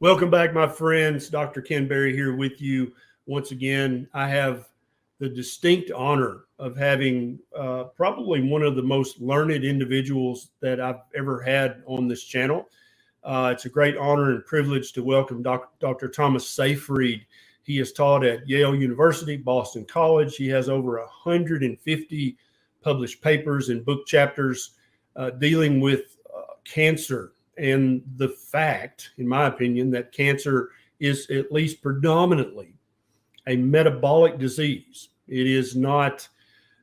Welcome back, my friends. Dr. Ken Berry here with you once again. I have the distinct honor of having probably one of the most learned individuals that I've ever had on this channel. It's a great honor and privilege to welcome Dr. Thomas Seyfried. He has taught at Yale University, Boston College. He has over 150 published papers and book chapters dealing with cancer and the fact, in my opinion, that cancer is at least predominantly a metabolic disease. It is not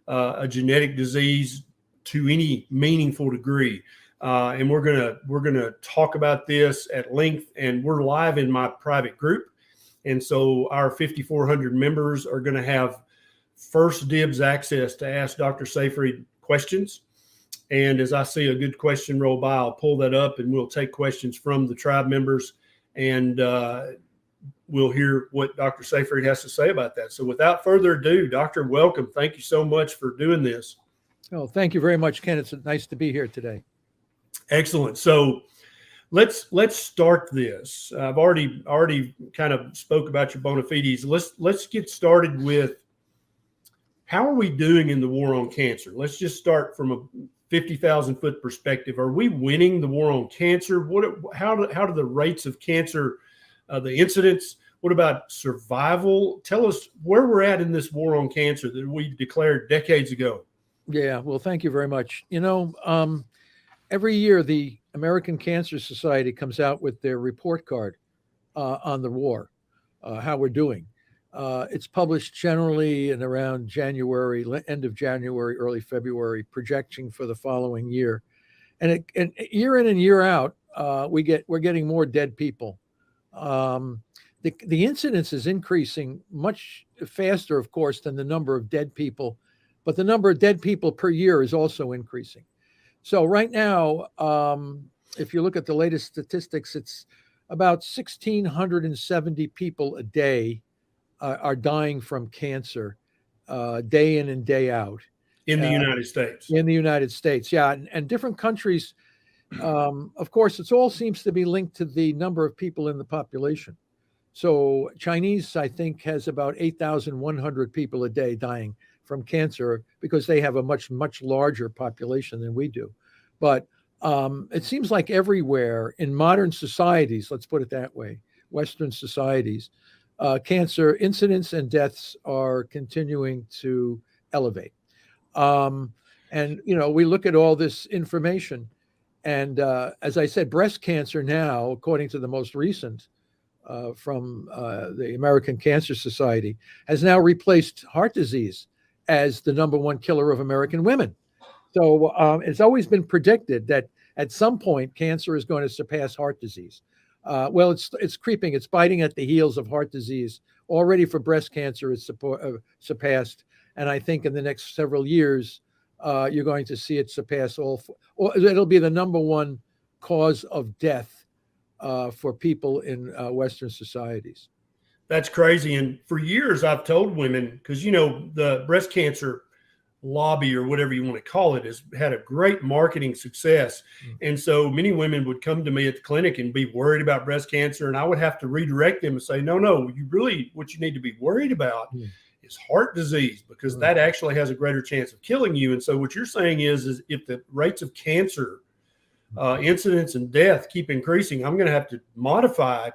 a genetic disease to any meaningful degree. And we're gonna talk about this at length, and we're live in my private group. And so our 5,400 members are going to have first dibs access to ask Dr. Seyfried questions. And as I see a good question roll by, I'll pull that up and we'll take questions from the tribe members, and we'll hear what Dr. Seyfried has to say about that. So without further ado, Doctor, welcome. Thank you so much for doing this. Oh, thank you very much, Ken. It's nice to be here today. Excellent. So let's start this. I've already kind of spoke about your bona fides. Let's get started with how are we doing in the war on cancer? Let's just start from a 50,000 foot perspective. Are we winning the war on cancer? How do the rates of cancer, the incidence? What about survival? Tell us where we're at in this war on cancer that we declared decades ago. Yeah, well, thank you very much. Every year the American Cancer Society comes out with their report card on the war, how we're doing. It's published generally in around January, end of January, early February, projection for the following year. And year in and year out, we're getting more dead people. The incidence is increasing much faster, of course, than the number of dead people, but the number of dead people per year is also increasing. So right now, if you look at the latest statistics, it's about 1,670 people a day are dying from cancer, day in and day out. In the United States. In the United States, yeah. And different countries, of course, it all seems to be linked to the number of people in the population. So Chinese, I think, has about 8,100 people a day dying from cancer because they have a much, much larger population than we do. But it seems like everywhere in modern societies, let's put it that way, Western societies, cancer incidence and deaths are continuing to elevate. And, we look at all this information. And as I said, breast cancer now, according to the most recent from the American Cancer Society, has now replaced heart disease as the number one killer of American women. So it's always been predicted that at some point cancer is going to surpass heart disease. Well, it's creeping. It's biting at the heels of heart disease. Already for breast cancer, it's surpassed. And I think in the next several years, you're going to see it surpass or it'll be the number one cause of death for people in Western societies. That's crazy. And for years, I've told women, because, the breast cancer lobby or whatever you want to call it has had a great marketing success. And so many women would come to me at the clinic and be worried about breast cancer. And I would have to redirect them and say, no, what you need to be worried about is heart disease, because that actually has a greater chance of killing you. And so what you're saying is if the rates of cancer incidence and death keep increasing, I'm going to have to modify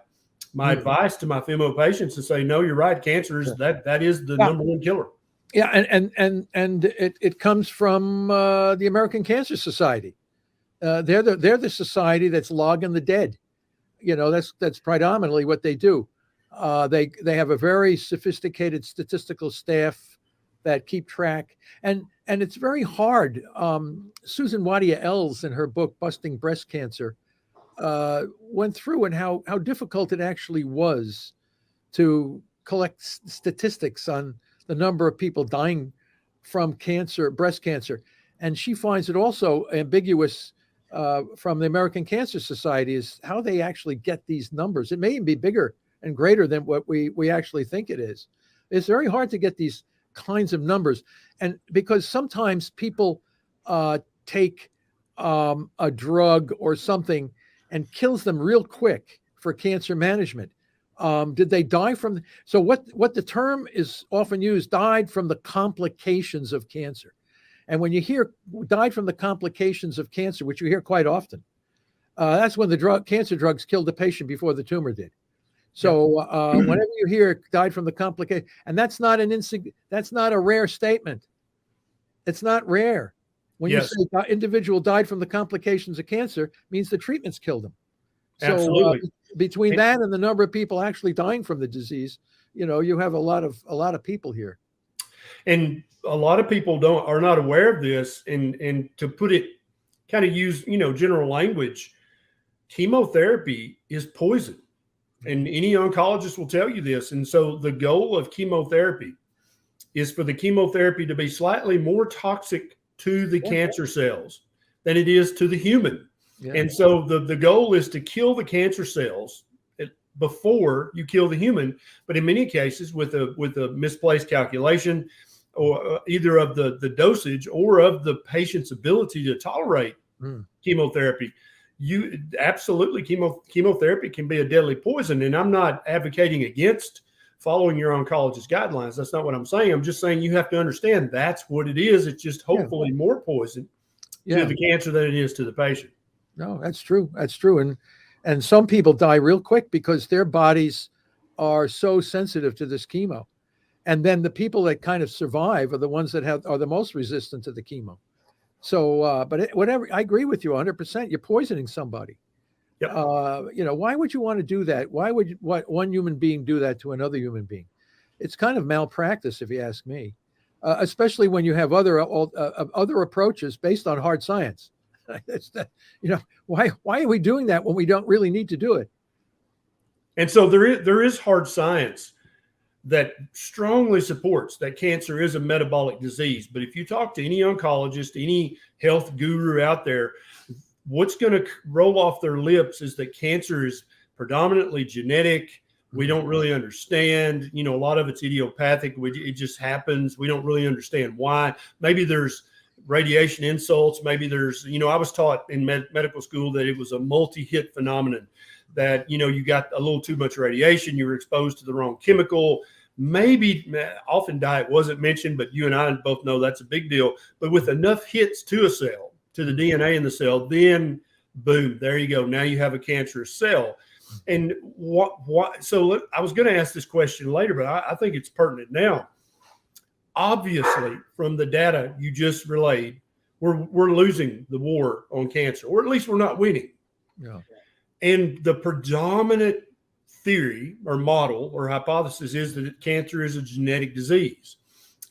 my advice to my female patients to say, no, you're right. Cancer is that is the number one killer. Yeah, and it comes from the American Cancer Society. They're the society that's logging the dead. That's predominantly what they do. They have a very sophisticated statistical staff that keep track, and it's very hard. Susan Wadia-Ells, in her book Busting Breast Cancer, went through and how difficult it actually was to collect statistics on the number of people dying from cancer, breast cancer. And she finds it also ambiguous from the American Cancer Society is how they actually get these numbers. It may even be bigger and greater than what we actually think it is. It's very hard to get these kinds of numbers. And because sometimes people take a drug or something and kills them real quick for cancer management. Did they die from? So what the term is often used, died from the complications of cancer. And when you hear died from the complications of cancer, which you hear quite often, that's when the cancer drugs killed the patient before the tumor did. So whenever you hear died from the complication, and that's not a rare statement. It's not rare. When you say individual died from the complications of cancer, means the treatments killed them. So Absolutely. Between that and the number of people actually dying from the disease, you have a lot of people here. And a lot of people are not aware of this. And to put it, kind of use, general language, chemotherapy is poison. And any oncologist will tell you this. And so the goal of chemotherapy is for the chemotherapy to be slightly more toxic to the cancer cells than it is to the human. Yeah. And so the goal is to kill the cancer cells before you kill the human. But in many cases, with a misplaced calculation, or either of the dosage or of the patient's ability to tolerate chemotherapy, chemotherapy can be a deadly poison. And I'm not advocating against following your oncologist guidelines. That's not what I'm saying. I'm just saying you have to understand that's what it is. It's just hopefully more poison to the cancer than it is to the patient. No, that's true. That's true. And some people die real quick because their bodies are so sensitive to this chemo. And then the people that kind of survive are the ones that are the most resistant to the chemo. So, whatever, I agree with you 100%. You're poisoning somebody. Yep. Why would you want to do that? Why would one human being do that to another human being? It's kind of malpractice, if you ask me, especially when you have other approaches based on hard science. Why are we doing that when we don't really need to do it? And so there is hard science that strongly supports that cancer is a metabolic disease. But if you talk to any oncologist, any health guru out there, what's going to roll off their lips is that cancer is predominantly genetic. We don't really understand, a lot of it's idiopathic. It just happens. We don't really understand why. Maybe there's radiation insults. Maybe there's, I was taught in medical school that it was a multi-hit phenomenon, that, you got a little too much radiation, you were exposed to the wrong chemical. Maybe often diet wasn't mentioned, but you and I both know that's a big deal. But with enough hits to a cell, to the DNA in the cell, then boom, there you go. Now you have a cancerous cell. And so I was going to ask this question later, but I think it's pertinent now. Obviously, from the data you just relayed, we're losing the war on cancer, or at least we're not winning. Yeah. And the predominant theory or model or hypothesis is that cancer is a genetic disease.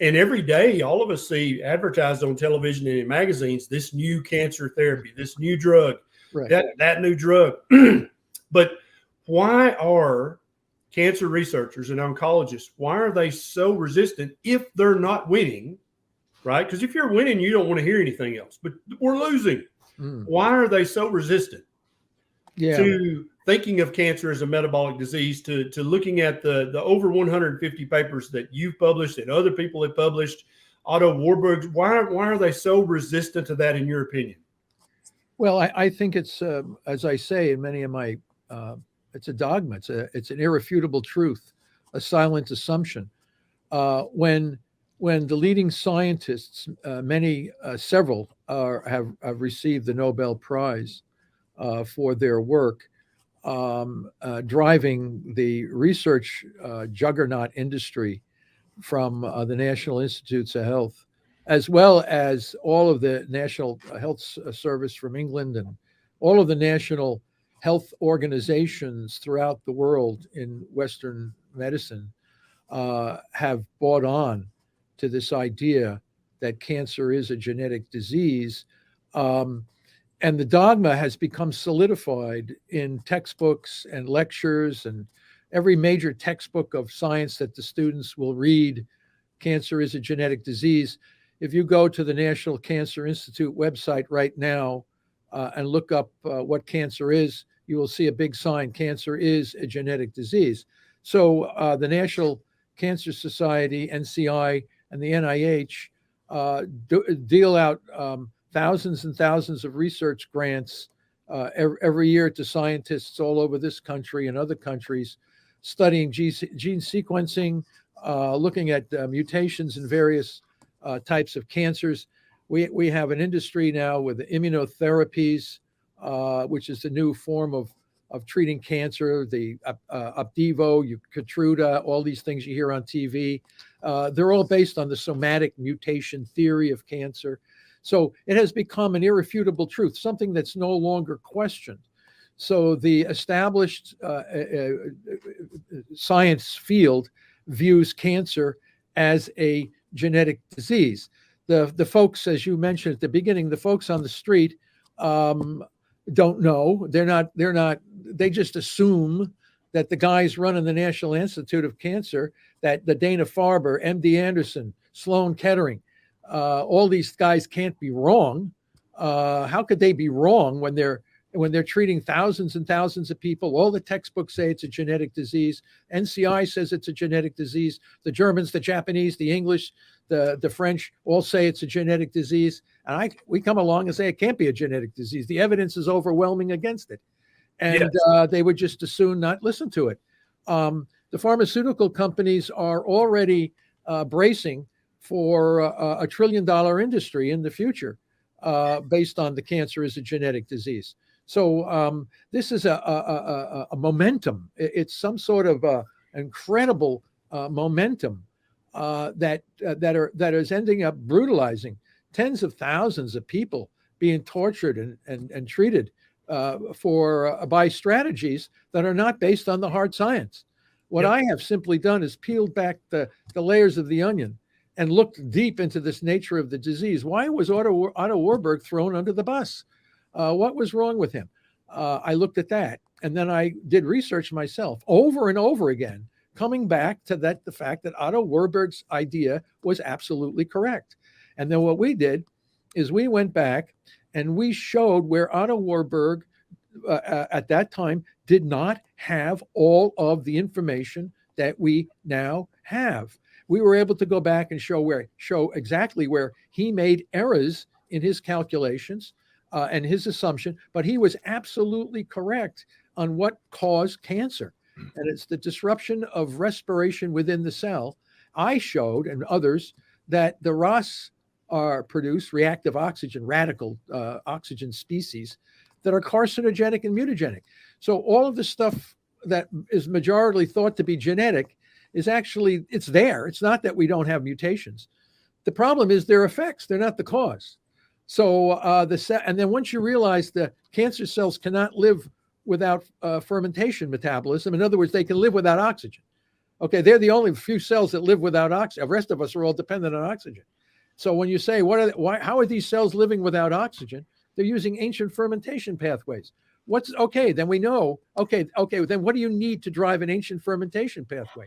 And every day, all of us see advertised on television and in magazines, this new cancer therapy, this new drug, that new drug. But why are cancer researchers and oncologists, why are they so resistant if they're not winning, right? Because if you're winning, you don't want to hear anything else. But we're losing. Why are they so resistant to thinking of cancer as a metabolic disease, to looking at the over 150 papers that you've published and other people have published, Otto Warburg's? Why are they so resistant to that, in your opinion? Well, I think it's, as I say in many of my, it's a dogma. It's an irrefutable truth, a silent assumption. When the leading scientists, several have received the Nobel Prize for their work, driving the research juggernaut industry from the National Institutes of Health, as well as all of the National Health Service from England and all of the national health organizations throughout the world in Western medicine, have bought on to this idea that cancer is a genetic disease. And the dogma has become solidified in textbooks and lectures, and every major textbook of science that the students will read. Cancer is a genetic disease. If you go to the National Cancer Institute website right now and look up what cancer is, you will see a big sign: cancer is a genetic disease. So the National Cancer Society, NCI, and the NIH deal out thousands and thousands of research grants every year to scientists all over this country and other countries studying gene sequencing, looking at mutations in various types of cancers. We have an industry now with the immunotherapies, which is the new form of treating cancer, the Opdivo, Keytruda, all these things you hear on TV. They're all based on the somatic mutation theory of cancer. So it has become an irrefutable truth, something that's no longer questioned. So the established science field views cancer as a genetic disease. The folks, as you mentioned at the beginning, the folks on the street don't know. They just assume that the guys running the National Institute of Cancer, that the Dana-Farber, MD Anderson, Sloan Kettering, all these guys can't be wrong. How could they be wrong when they're treating thousands and thousands of people? All the textbooks say it's a genetic disease. NCI says it's a genetic disease. The Germans, the Japanese, the English, the French all say it's a genetic disease. And we come along and say it can't be a genetic disease. The evidence is overwhelming against it. And yes, they would just as soon not listen to it. The pharmaceutical companies are already bracing for a $1 trillion industry in the future based on the cancer as a genetic disease. So this is a momentum. It's some sort of incredible momentum that is ending up brutalizing tens of thousands of people being tortured and treated by strategies that are not based on the hard science. What I have simply done is peeled back the layers of the onion and looked deep into this nature of the disease. Why was Otto Warburg thrown under the bus? What was wrong with him? I looked at that, and then I did research myself over and over again, coming back to the fact that Otto Warburg's idea was absolutely correct. And then what we did is we went back and we showed where Otto Warburg at that time did not have all of the information that we now have. We were able to go back and show exactly where he made errors in his calculations and his assumption, but he was absolutely correct on what caused cancer. And it's the disruption of respiration within the cell. I showed, and others, that the ROS produce reactive oxygen, radical oxygen species that are carcinogenic and mutagenic. So all of the stuff that is majorly thought to be genetic is actually, it's there. It's not that we don't have mutations. The problem is their effects. They're not the cause. So and then once you realize the cancer cells cannot live without fermentation metabolism, in other words, they can live without oxygen. Okay, they're the only few cells that live without oxygen. The rest of us are all dependent on oxygen. So when you say, how are these cells living without oxygen? They're using ancient fermentation pathways. Then we know, then what do you need to drive an ancient fermentation pathway?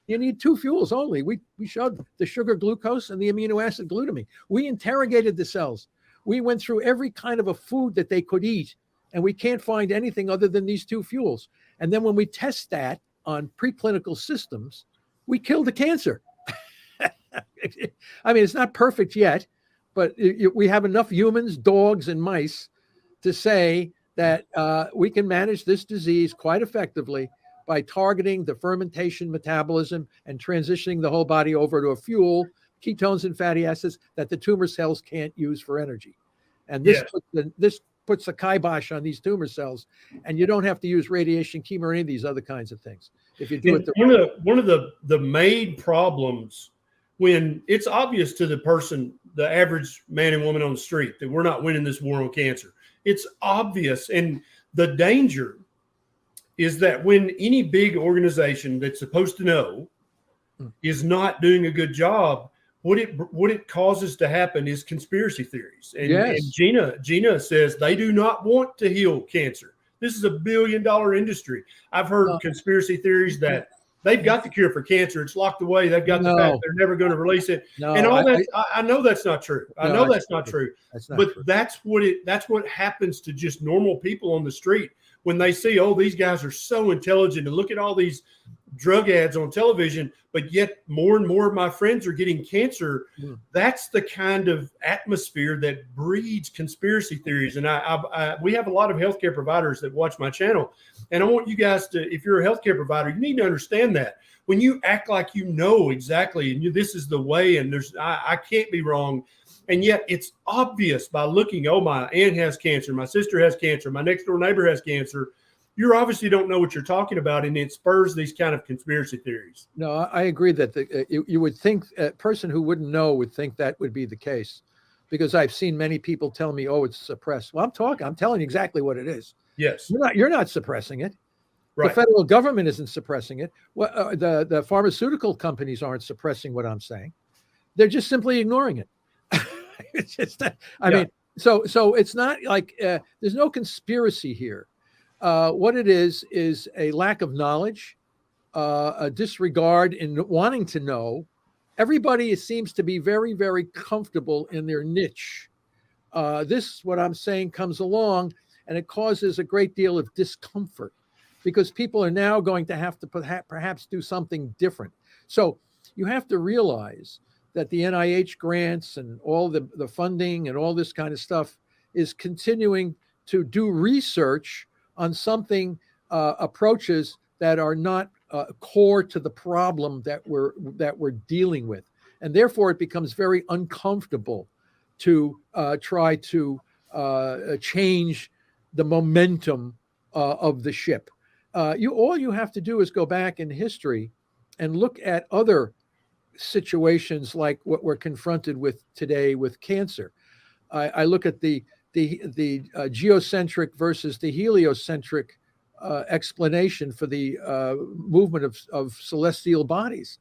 You need two fuels only. We showed the sugar glucose and the amino acid glutamine. We interrogated the cells. We went through every kind of a food that they could eat, and we can't find anything other than these two fuels. And then when we test that on preclinical systems, we kill the cancer. I mean, it's not perfect yet, but we have enough humans, dogs, and mice to say that we can manage this disease quite effectively by targeting the fermentation metabolism and transitioning the whole body over to a fuel, ketones and fatty acids, that the tumor cells can't use for energy. And this puts the kibosh on these tumor cells, and you don't have to use radiation, chemo, or any of these other kinds of things. If you do it one of the main problems, when it's obvious to the person, the average man and woman on the street, that we're not winning this war on cancer, it's obvious. And the danger is that when any big organization that's supposed to know is not doing a good job, what it causes to happen is conspiracy theories. And, yes. And Gina says they do not want to heal cancer. This is $1 billion industry. I've heard conspiracy theories that they've got the cure for cancer. It's locked away. They've got the fact they're never going to release it. And all that. I know that's not true. I know that's not true. But that's what happens to just normal people on the street when they see, oh, these guys are so intelligent, and look at all these drug ads on television, but yet more and more of my friends are getting cancer. That's the kind of atmosphere that breeds conspiracy theories. And we have a lot of healthcare providers that watch my channel. And I want you guys to, if you're a healthcare provider, you need to understand that when you act like you know exactly, and this is the way, and I can't be wrong. And yet it's obvious by looking, oh, my aunt has cancer, my sister has cancer, my next door neighbor has cancer. You obviously don't know what you're talking about, and it spurs these kind of conspiracy theories. No, I agree that you would think a person who wouldn't know would think that would be the case, because I've seen many people tell me, "Oh, it's suppressed." Well, I'm telling you exactly what it is. Yes, you're not suppressing it. Right. The federal government isn't suppressing it. The pharmaceutical companies aren't suppressing what I'm saying. They're just simply ignoring it. It's just, I mean, so it's not like there's no conspiracy here. What it is a lack of knowledge, a disregard in wanting to know. Everybody seems to be very, very comfortable in their niche. This, what I'm saying, comes along and it causes a great deal of discomfort because people are now going to have to perhaps do something different. So you have to realize that the NIH grants and all the funding and all this kind of stuff is continuing to do research on something, approaches that are not core to the problem that we're dealing with. And therefore it becomes very uncomfortable to try to change the momentum of the ship. All you have to do is go back in history and look at other situations like what we're confronted with today with cancer. I look at the geocentric versus the heliocentric explanation for the movement of celestial bodies.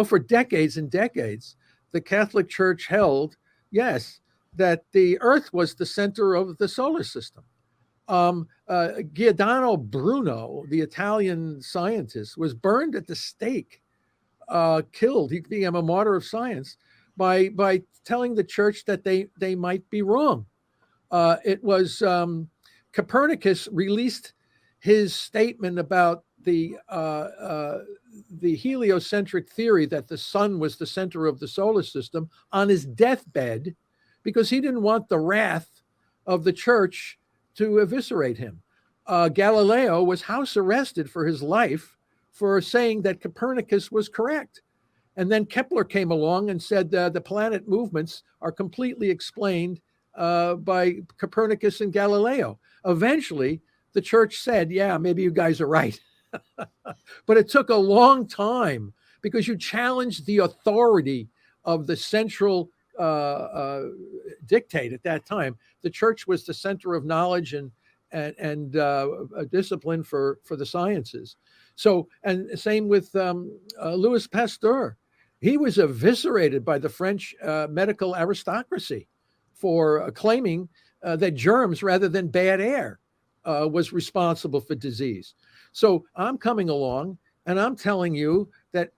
For decades and decades, the Catholic Church held, yes, that the Earth was the center of the solar system. Giordano Bruno, the Italian scientist, was burned at the stake, killed. He became a martyr of science by telling the church that they might be wrong. It was Copernicus released his statement about the heliocentric theory that the sun was the center of the solar system on his deathbed because he didn't want the wrath of the church to eviscerate him. Galileo was house arrested for his life for saying that Copernicus was correct. And then Kepler came along and said the planet movements are completely explained by Copernicus and Galileo. Eventually, the church said, yeah, maybe you guys are right. But it took a long time because you challenged the authority of the central dictate at that time. The church was the center of knowledge and a discipline for the sciences. So, and same with Louis Pasteur. He was eviscerated by the French medical aristocracy for claiming that germs rather than bad air was responsible for disease. So I'm coming along and I'm telling you that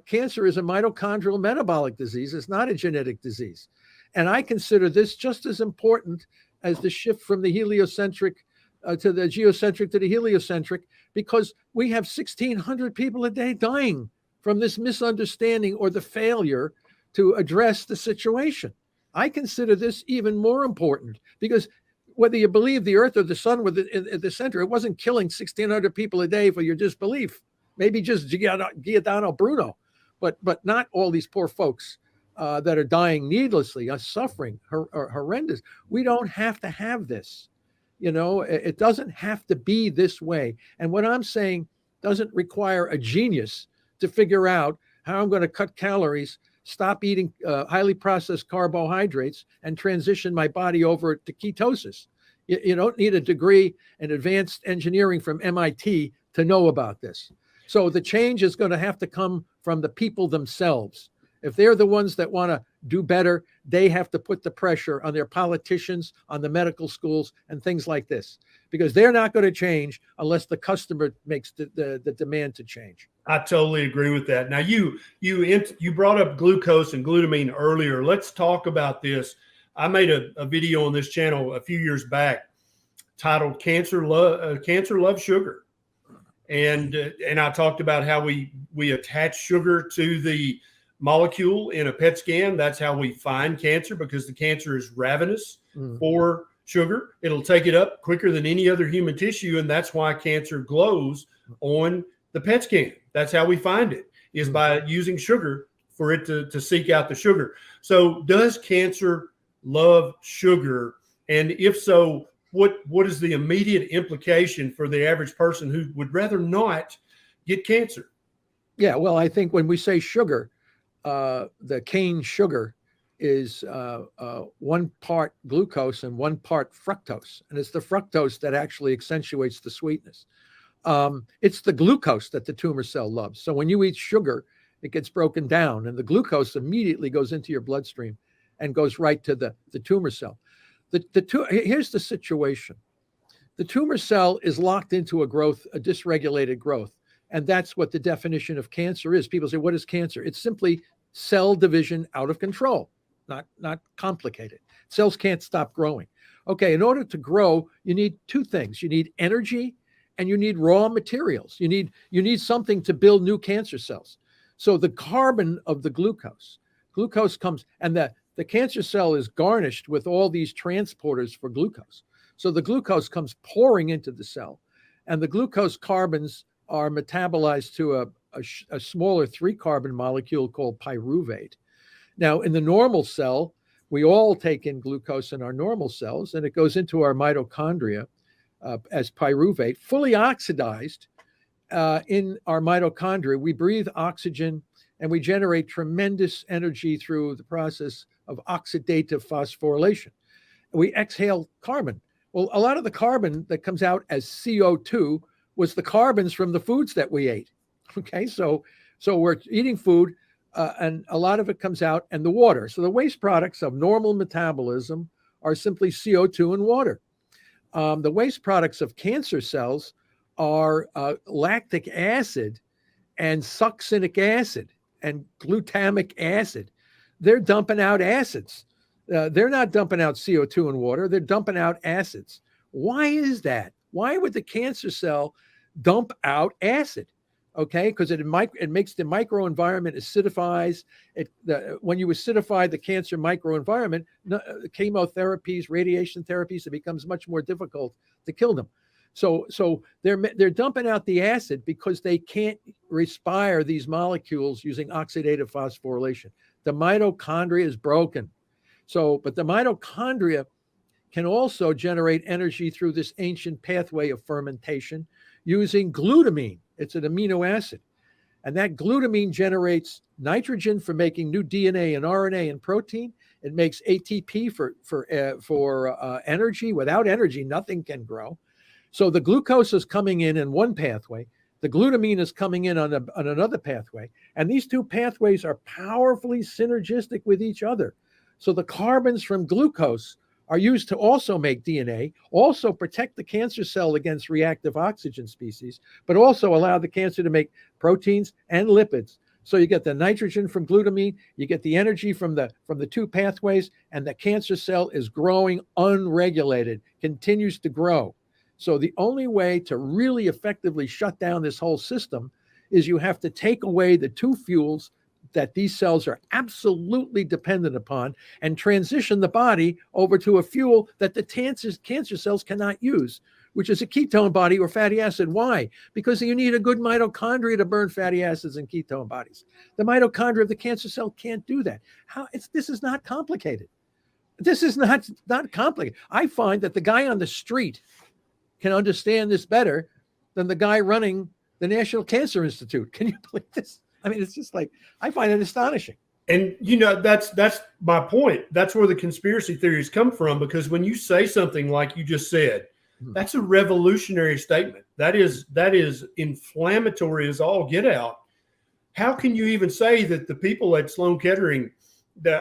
cancer is a mitochondrial metabolic disease. It's not a genetic disease. And I consider this just as important as the shift from the heliocentric to the geocentric to the heliocentric, because we have 1,600 people a day dying from this misunderstanding or the failure to address the situation. I consider this even more important because whether you believe the Earth or the sun were at the center, it wasn't killing 1,600 people a day for your disbelief. Maybe just Giordano Bruno, but not all these poor folks that are dying needlessly, are suffering horrendous. We don't have to have this. It doesn't have to be this way. And what I'm saying doesn't require a genius to figure out how I'm going to cut calories, stop eating highly processed carbohydrates, and transition my body over to ketosis. You don't need a degree in advanced engineering from MIT to know about this. So the change is going to have to come from the people themselves. If they're the ones that want to do better, they have to put the pressure on their politicians, on the medical schools, and things like this, because they're not going to change unless the customer makes the demand to change. I totally agree with that. Now, you brought up glucose and glutamine earlier. Let's talk about this. I made a video on this channel a few years back titled "Cancer Loves Sugar," And I talked about how we attach sugar to the molecule in a PET scan. That's how we find cancer, because the cancer is ravenous for sugar. It'll take it up quicker than any other human tissue, and that's why cancer glows on the PET scan. That's how we find it, is by using sugar for it to seek out the sugar. So does cancer love sugar? And if so, what is the immediate implication for the average person who would rather not get cancer? Yeah, well, I think when we say sugar, the cane sugar is 1 part glucose and 1 part fructose. And it's the fructose that actually accentuates the sweetness. It's the glucose that the tumor cell loves. So when you eat sugar, it gets broken down, and the glucose immediately goes into your bloodstream and goes right to the tumor cell. Here's the situation. The tumor cell is locked into a dysregulated growth. And that's what the definition of cancer is. People say, what is cancer? It's simply cell division out of control, not complicated. Cells can't stop growing. Okay, in order to grow, you need 2 things. You need energy and you need raw materials. You need something to build new cancer cells. So the carbon of the glucose comes, and the cancer cell is garnished with all these transporters for glucose. So the glucose comes pouring into the cell, and the glucose carbons are metabolized to a smaller 3-carbon molecule called pyruvate. Now, in the normal cell, we all take in glucose in our normal cells, and it goes into our mitochondria as pyruvate, fully oxidized in our mitochondria. We breathe oxygen, and we generate tremendous energy through the process of oxidative phosphorylation. We exhale carbon. Well, a lot of the carbon that comes out as CO2 was the carbons from the foods that we ate. Okay, so we're eating food, and a lot of it comes out, and the water. So the waste products of normal metabolism are simply CO2 and water. The waste products of cancer cells are lactic acid and succinic acid and glutamic acid. They're dumping out acids. They're not dumping out CO2 and water. They're dumping out acids. Why is that? Why would the cancer cell dump out acid? Okay, because it makes the microenvironment acidifies. When you acidify the cancer microenvironment, chemotherapies, radiation therapies, it becomes much more difficult to kill them. So they're dumping out the acid because they can't respire these molecules using oxidative phosphorylation. The mitochondria is broken. But the mitochondria can also generate energy through this ancient pathway of fermentation using glutamine. It's an amino acid. And that glutamine generates nitrogen for making new DNA and RNA and protein. It makes ATP for energy. Without energy, nothing can grow. So the glucose is coming in one pathway. The glutamine is coming in on another pathway. And these 2 pathways are powerfully synergistic with each other. So the carbons from glucose are used to also make DNA, also protect the cancer cell against reactive oxygen species, but also allow the cancer to make proteins and lipids. So you get the nitrogen from glutamine, you get the energy from the 2 pathways, and the cancer cell is growing unregulated, continues to grow. So the only way to really effectively shut down this whole system is you have to take away the 2 fuels that these cells are absolutely dependent upon and transition the body over to a fuel that the cancer cells cannot use, which is a ketone body or fatty acid. Why? Because you need a good mitochondria to burn fatty acids and ketone bodies. The mitochondria of the cancer cell can't do that. This is not complicated. This is not complicated. I find that the guy on the street can understand this better than the guy running the National Cancer Institute. Can you believe this? I mean, it's just like, I find it astonishing. And, that's my point. That's where the conspiracy theories come from, because when you say something like you just said, that's a revolutionary statement. That is inflammatory as all get out. How can you even say that the people at Sloan Kettering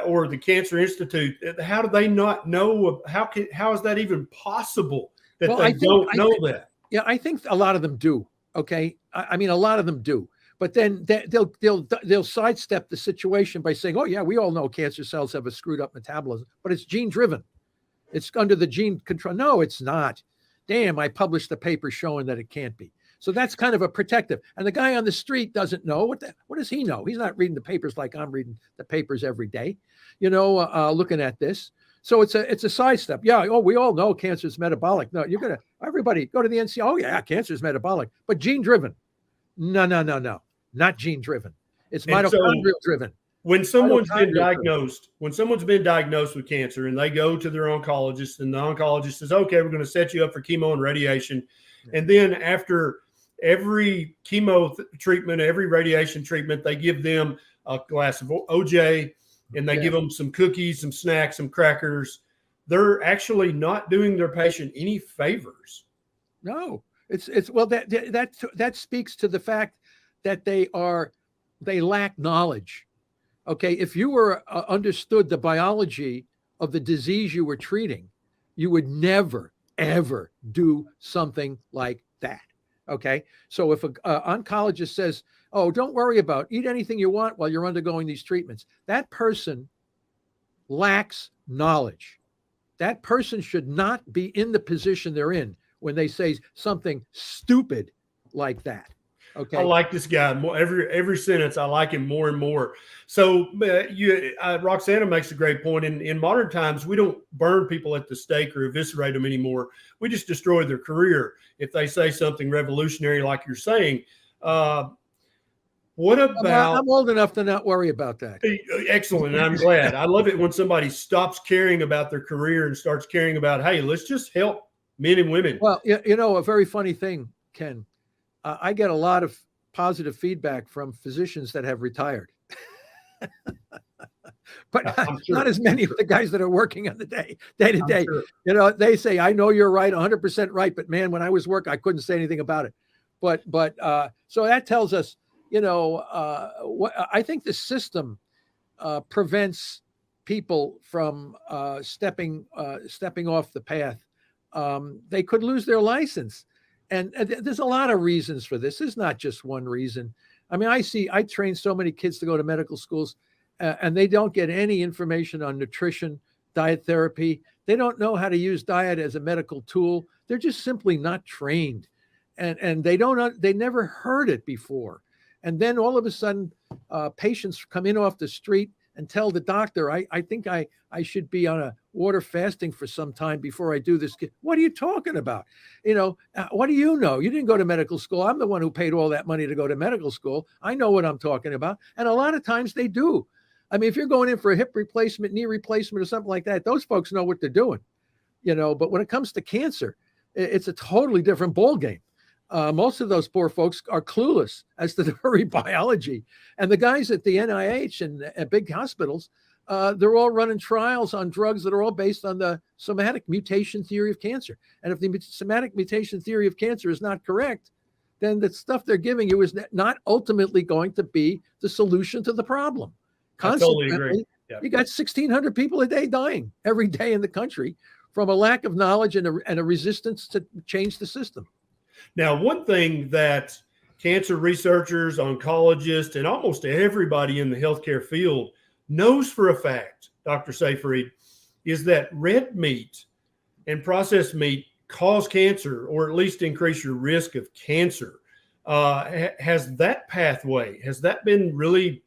or the Cancer Institute, how do they not know? How is that even possible that they don't know that? Yeah, I think a lot of them do. Okay. I mean, a lot of them do. But then they'll sidestep the situation by saying, oh, yeah, we all know cancer cells have a screwed up metabolism, but it's gene driven. It's under the gene control. No, it's not. Damn, I published a paper showing that it can't be. So that's kind of a protective. And the guy on the street doesn't know what does he know? He's not reading the papers like I'm reading the papers every day, looking at this. So it's a sidestep. Yeah. Oh, we all know cancer is metabolic. No, everybody go to the NCI. Oh yeah, cancer is metabolic, but gene driven. No, not gene driven. It's mitochondrial driven. When someone's been diagnosed with cancer and they go to their oncologist and the oncologist says, okay, we're going to set you up for chemo and radiation. Yeah. And then after every chemo treatment, every radiation treatment, they give them a glass of OJ and they give them some cookies, some snacks, some crackers. They're actually not doing their patient any favors. No, that speaks to the fact that they lack knowledge. Okay, if you were understood the biology of the disease you were treating, you would never, ever do something like that. Okay, so if an oncologist says, oh, don't worry eat anything you want while you're undergoing these treatments, that person lacks knowledge. That person should not be in the position they're in when they say something stupid like that. Okay. I like this guy more. Every sentence, I like him more and more. So Roxana makes a great point. In modern times, we don't burn people at the stake or eviscerate them anymore. We just destroy their career if they say something revolutionary like you're saying. What about? I'm old enough to not worry about that. Excellent. And I'm glad. I love it when somebody stops caring about their career and starts caring about, hey, let's just help men and women. Well, a very funny thing, Ken. I get a lot of positive feedback from physicians that have retired, but not as many of the guys that are working on the day to day. Sure. They say, I know you're right, 100% right, but man, when I was working, I couldn't say anything about it. But so that tells us, what I think the system prevents people from stepping off the path. They could lose their license. And there's a lot of reasons for this. There's not just one reason. I mean, I train so many kids to go to medical schools and they don't get any information on nutrition, diet therapy. They don't know how to use diet as a medical tool. They're just simply not trained. And they never heard it before. And then all of a sudden, patients come in off the street and tell the doctor, I think I should be on a water fasting for some time before I do this. What are you talking about? What do you know? You didn't go to medical school. I'm the one who paid all that money to go to medical school. I know what I'm talking about. And a lot of times they do. I mean, if you're going in for a hip replacement, knee replacement, or something like that, those folks know what they're doing, but when it comes to cancer, it's a totally different ballgame. Most of those poor folks are clueless as to the very biology. And the guys at the NIH and at big hospitals, they're all running trials on drugs that are all based on the somatic mutation theory of cancer. And if the somatic mutation theory of cancer is not correct, then the stuff they're giving you is not ultimately going to be the solution to the problem. I totally agree. Yeah. You got 1,600 people a day dying every day in the country from a lack of knowledge and a resistance to change the system. Now, one thing that cancer researchers, oncologists, and almost everybody in the healthcare field knows for a fact, Dr. Seyfried, is that red meat and processed meat cause cancer, or at least increase your risk of cancer. Has that pathway, has that been really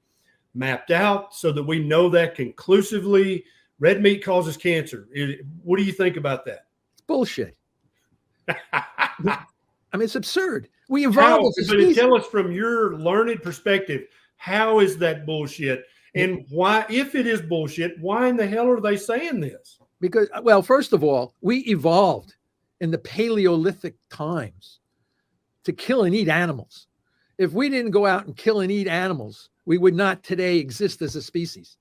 mapped out so that we know that conclusively? Red meat causes cancer. What do you think about that? It's bullshit. I mean, it's absurd. We evolved. Tell us from your learned perspective, how is that bullshit? And why, if it is bullshit, why in the hell are they saying this? Because, well, first of all, we evolved in the Paleolithic times to kill and eat animals. If we didn't go out and kill and eat animals, we would not today exist as a species.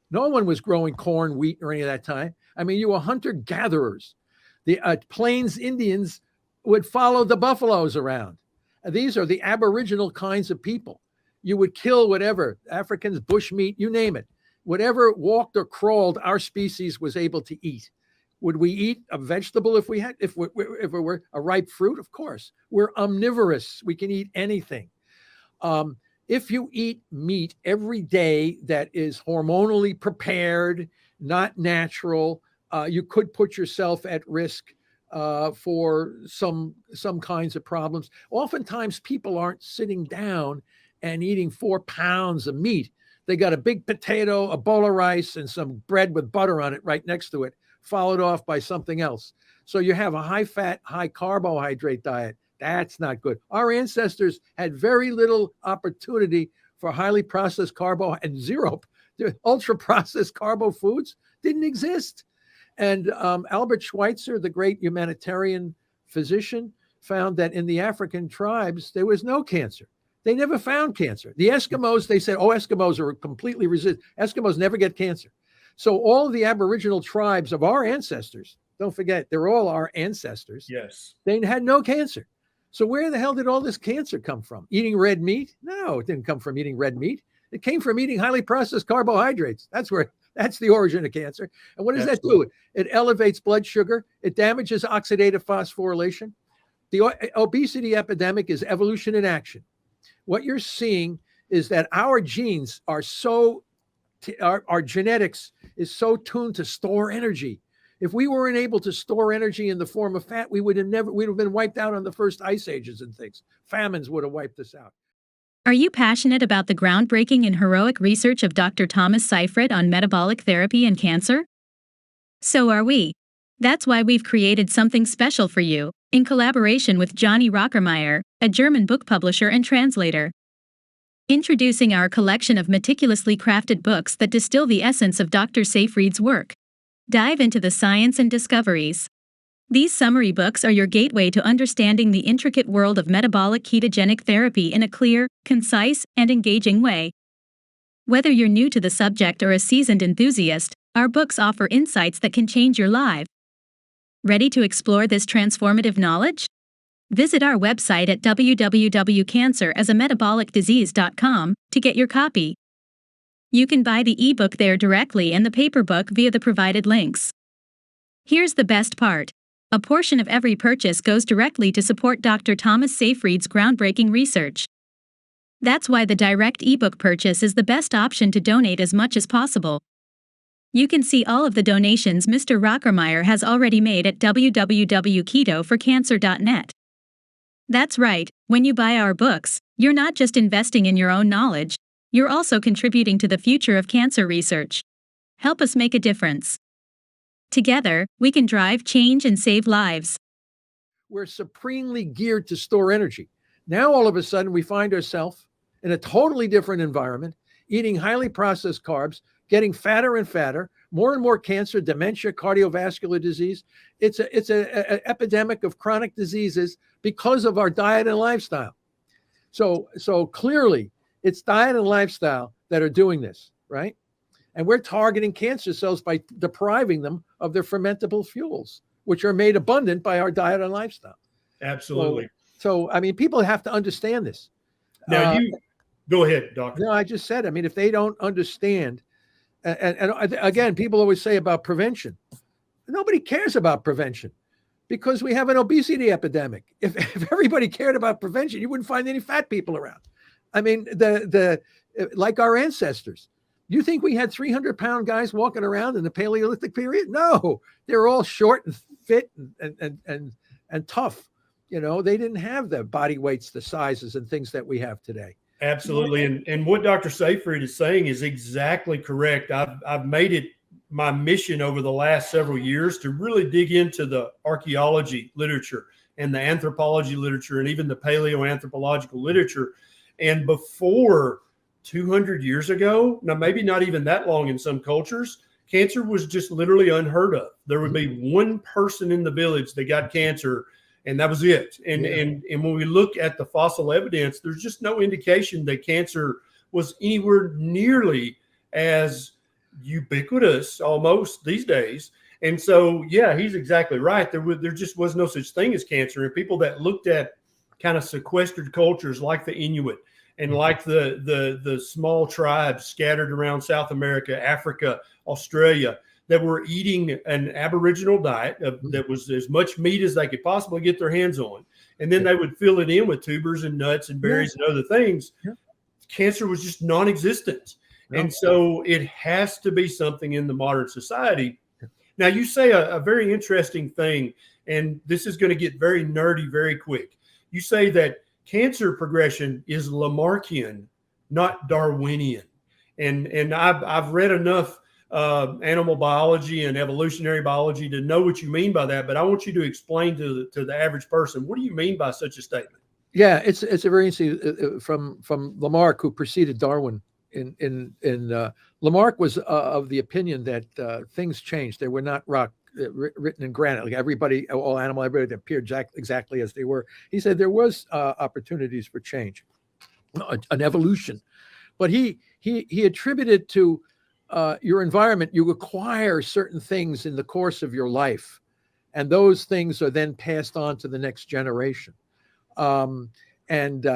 No one was growing corn, wheat, or any of that time. I mean, you were hunter-gatherers. The Plains Indians would follow the buffaloes around. These are the aboriginal kinds of people. You would kill whatever, Africans, bushmeat, you name it. Whatever walked or crawled, our species was able to eat. Would we eat a vegetable if it were a ripe fruit? Of course. We're omnivorous. We can eat anything. If you eat meat every day that is hormonally prepared, not natural, you could put yourself at risk for some kinds of problems. Oftentimes, people aren't sitting down and eating 4 pounds of meat. They got a big potato, a bowl of rice, and some bread with butter on it right next to it, followed off by something else. So you have a high fat, high carbohydrate diet. That's not good. Our ancestors had very little opportunity for highly processed carbo and zero. Ultra processed carbo foods didn't exist. And Albert Schweitzer, the great humanitarian physician, found that in the African tribes, there was no cancer. They never found cancer. The Eskimos, they said, oh, Eskimos are completely resistant. Eskimos never get cancer. So all of the Aboriginal tribes of our ancestors, don't forget, they're all our ancestors. Yes. They had no cancer. So where the hell did all this cancer come from? Eating red meat? No, it didn't come from eating red meat. It came from eating highly processed carbohydrates. That's the origin of cancer. And what does that do? It elevates blood sugar. It damages oxidative phosphorylation. The obesity epidemic is evolution in action. What you're seeing is that our genes are our genetics is so tuned to store energy. If we weren't able to store energy in the form of fat, we'd have been wiped out on the first ice ages and things. Famines would have wiped us out. Are you passionate about the groundbreaking and heroic research of Dr. Thomas Seyfried on metabolic therapy and cancer? So are we. That's why we've created something special for you, in collaboration with Johnny Rockermeyer, a German book publisher and translator. Introducing our collection of meticulously crafted books that distill the essence of Dr. Seyfried's work. Dive into the science and discoveries. These summary books are your gateway to understanding the intricate world of metabolic ketogenic therapy in a clear, concise, and engaging way. Whether you're new to the subject or a seasoned enthusiast, our books offer insights that can change your life. Ready to explore this transformative knowledge? Visit our website at www.cancerasametabolicdisease.com to get your copy. You can buy the ebook there directly and the paperback via the provided links. Here's the best part. A portion of every purchase goes directly to support Dr. Thomas Seyfried's groundbreaking research. That's why the direct ebook purchase is the best option to donate as much as possible. You can see all of the donations Mr. Rockermeyer has already made at www.ketoforcancer.net. That's right, when you buy our books, you're not just investing in your own knowledge, you're also contributing to the future of cancer research. Help us make a difference. Together, we can drive change and save lives. We're supremely geared to store energy. Now, all of a sudden, we find ourselves in a totally different environment, eating highly processed carbs, getting fatter and fatter, more and more cancer, dementia, cardiovascular disease. It's an epidemic of chronic diseases because of our diet and lifestyle. So clearly, it's diet and lifestyle that are doing this, right? And we're targeting cancer cells by depriving them of their fermentable fuels, which are made abundant by our diet and lifestyle. Absolutely. So I mean, people have to understand this. Now, you go ahead, Doctor. No, I just said, I mean, if they don't understand, and again, people always say about prevention. Nobody cares about prevention because we have an obesity epidemic. If everybody cared about prevention, you wouldn't find any fat people around. I mean, like our ancestors. You think we had 300-pound guys walking around in the Paleolithic period? No, they were all short and fit and tough. You know, they didn't have the body weights, the sizes and things that we have today. Absolutely. And what Dr. Seyfried is saying is exactly correct. I've made it my mission over the last several years to really dig into the archaeology literature and the anthropology literature and even the paleoanthropological literature. And before 200 years ago, now maybe not even that long in some cultures, cancer was just literally unheard of. There would be one person in the village that got cancer, and that was it. And when we look at the fossil evidence, there's just no indication that cancer was anywhere nearly as ubiquitous almost these days. And so, yeah, he's exactly right. There just was no such thing as cancer. And people that looked at kind of sequestered cultures like the Inuit and like the small tribes scattered around South America, Africa, Australia, that were eating an Aboriginal diet that was as much meat as they could possibly get their hands on. And then they would fill it in with tubers and nuts and berries and other things. Cancer was just non-existent. And so it has to be something in the modern society Now, you say a very interesting thing, and this is going to get very nerdy very quick. You say that cancer progression is Lamarckian, not Darwinian. And I've read enough animal biology and evolutionary biology to know what you mean by that. But I want you to explain to the average person, what do you mean by such a statement? Yeah, it's a very interesting from Lamarck, who preceded Darwin. Lamarck was of the opinion that things changed. They were not written in granite. Like everybody, all animal, everybody appeared exactly as they were. He said there was opportunities for change, an evolution, but he attributed to your environment. You acquire certain things in the course of your life, and those things are then passed on to the next generation. And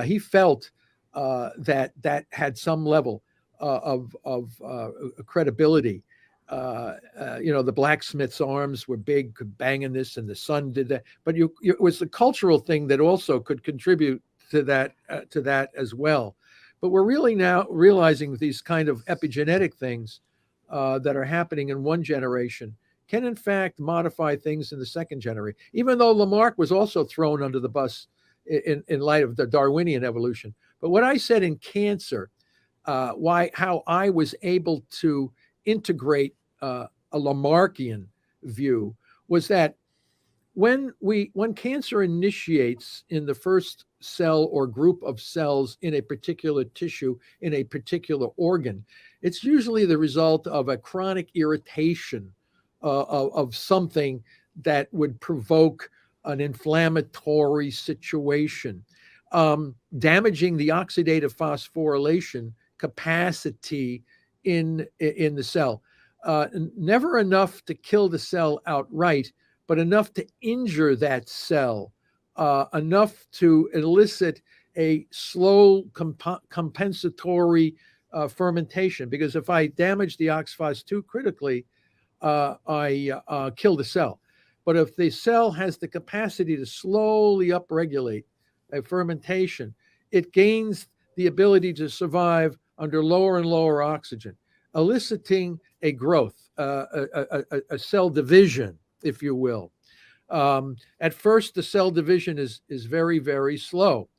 he felt that had some level of credibility. The blacksmith's arms were big, could bang in this, and the sun did that. But it was a cultural thing that also could contribute to that as well. But we're really now realizing these kind of epigenetic things that are happening in one generation can in fact modify things in the second generation. Even though Lamarck was also thrown under the bus in light of the Darwinian evolution. But what I said in cancer, how I was able to integrate a Lamarckian view, was that when cancer initiates in the first cell or group of cells in a particular tissue, in a particular organ, it's usually the result of a chronic irritation of something that would provoke an inflammatory situation, damaging the oxidative phosphorylation capacity in the cell. Never enough to kill the cell outright, but enough to injure that cell, enough to elicit a slow compensatory fermentation. Because if I damage the OXPHOS2 critically, I kill the cell. But if the cell has the capacity to slowly upregulate a fermentation, it gains the ability to survive under lower and lower oxygen, eliciting a growth, a cell division, if you will. At first, the cell division is very, very slow.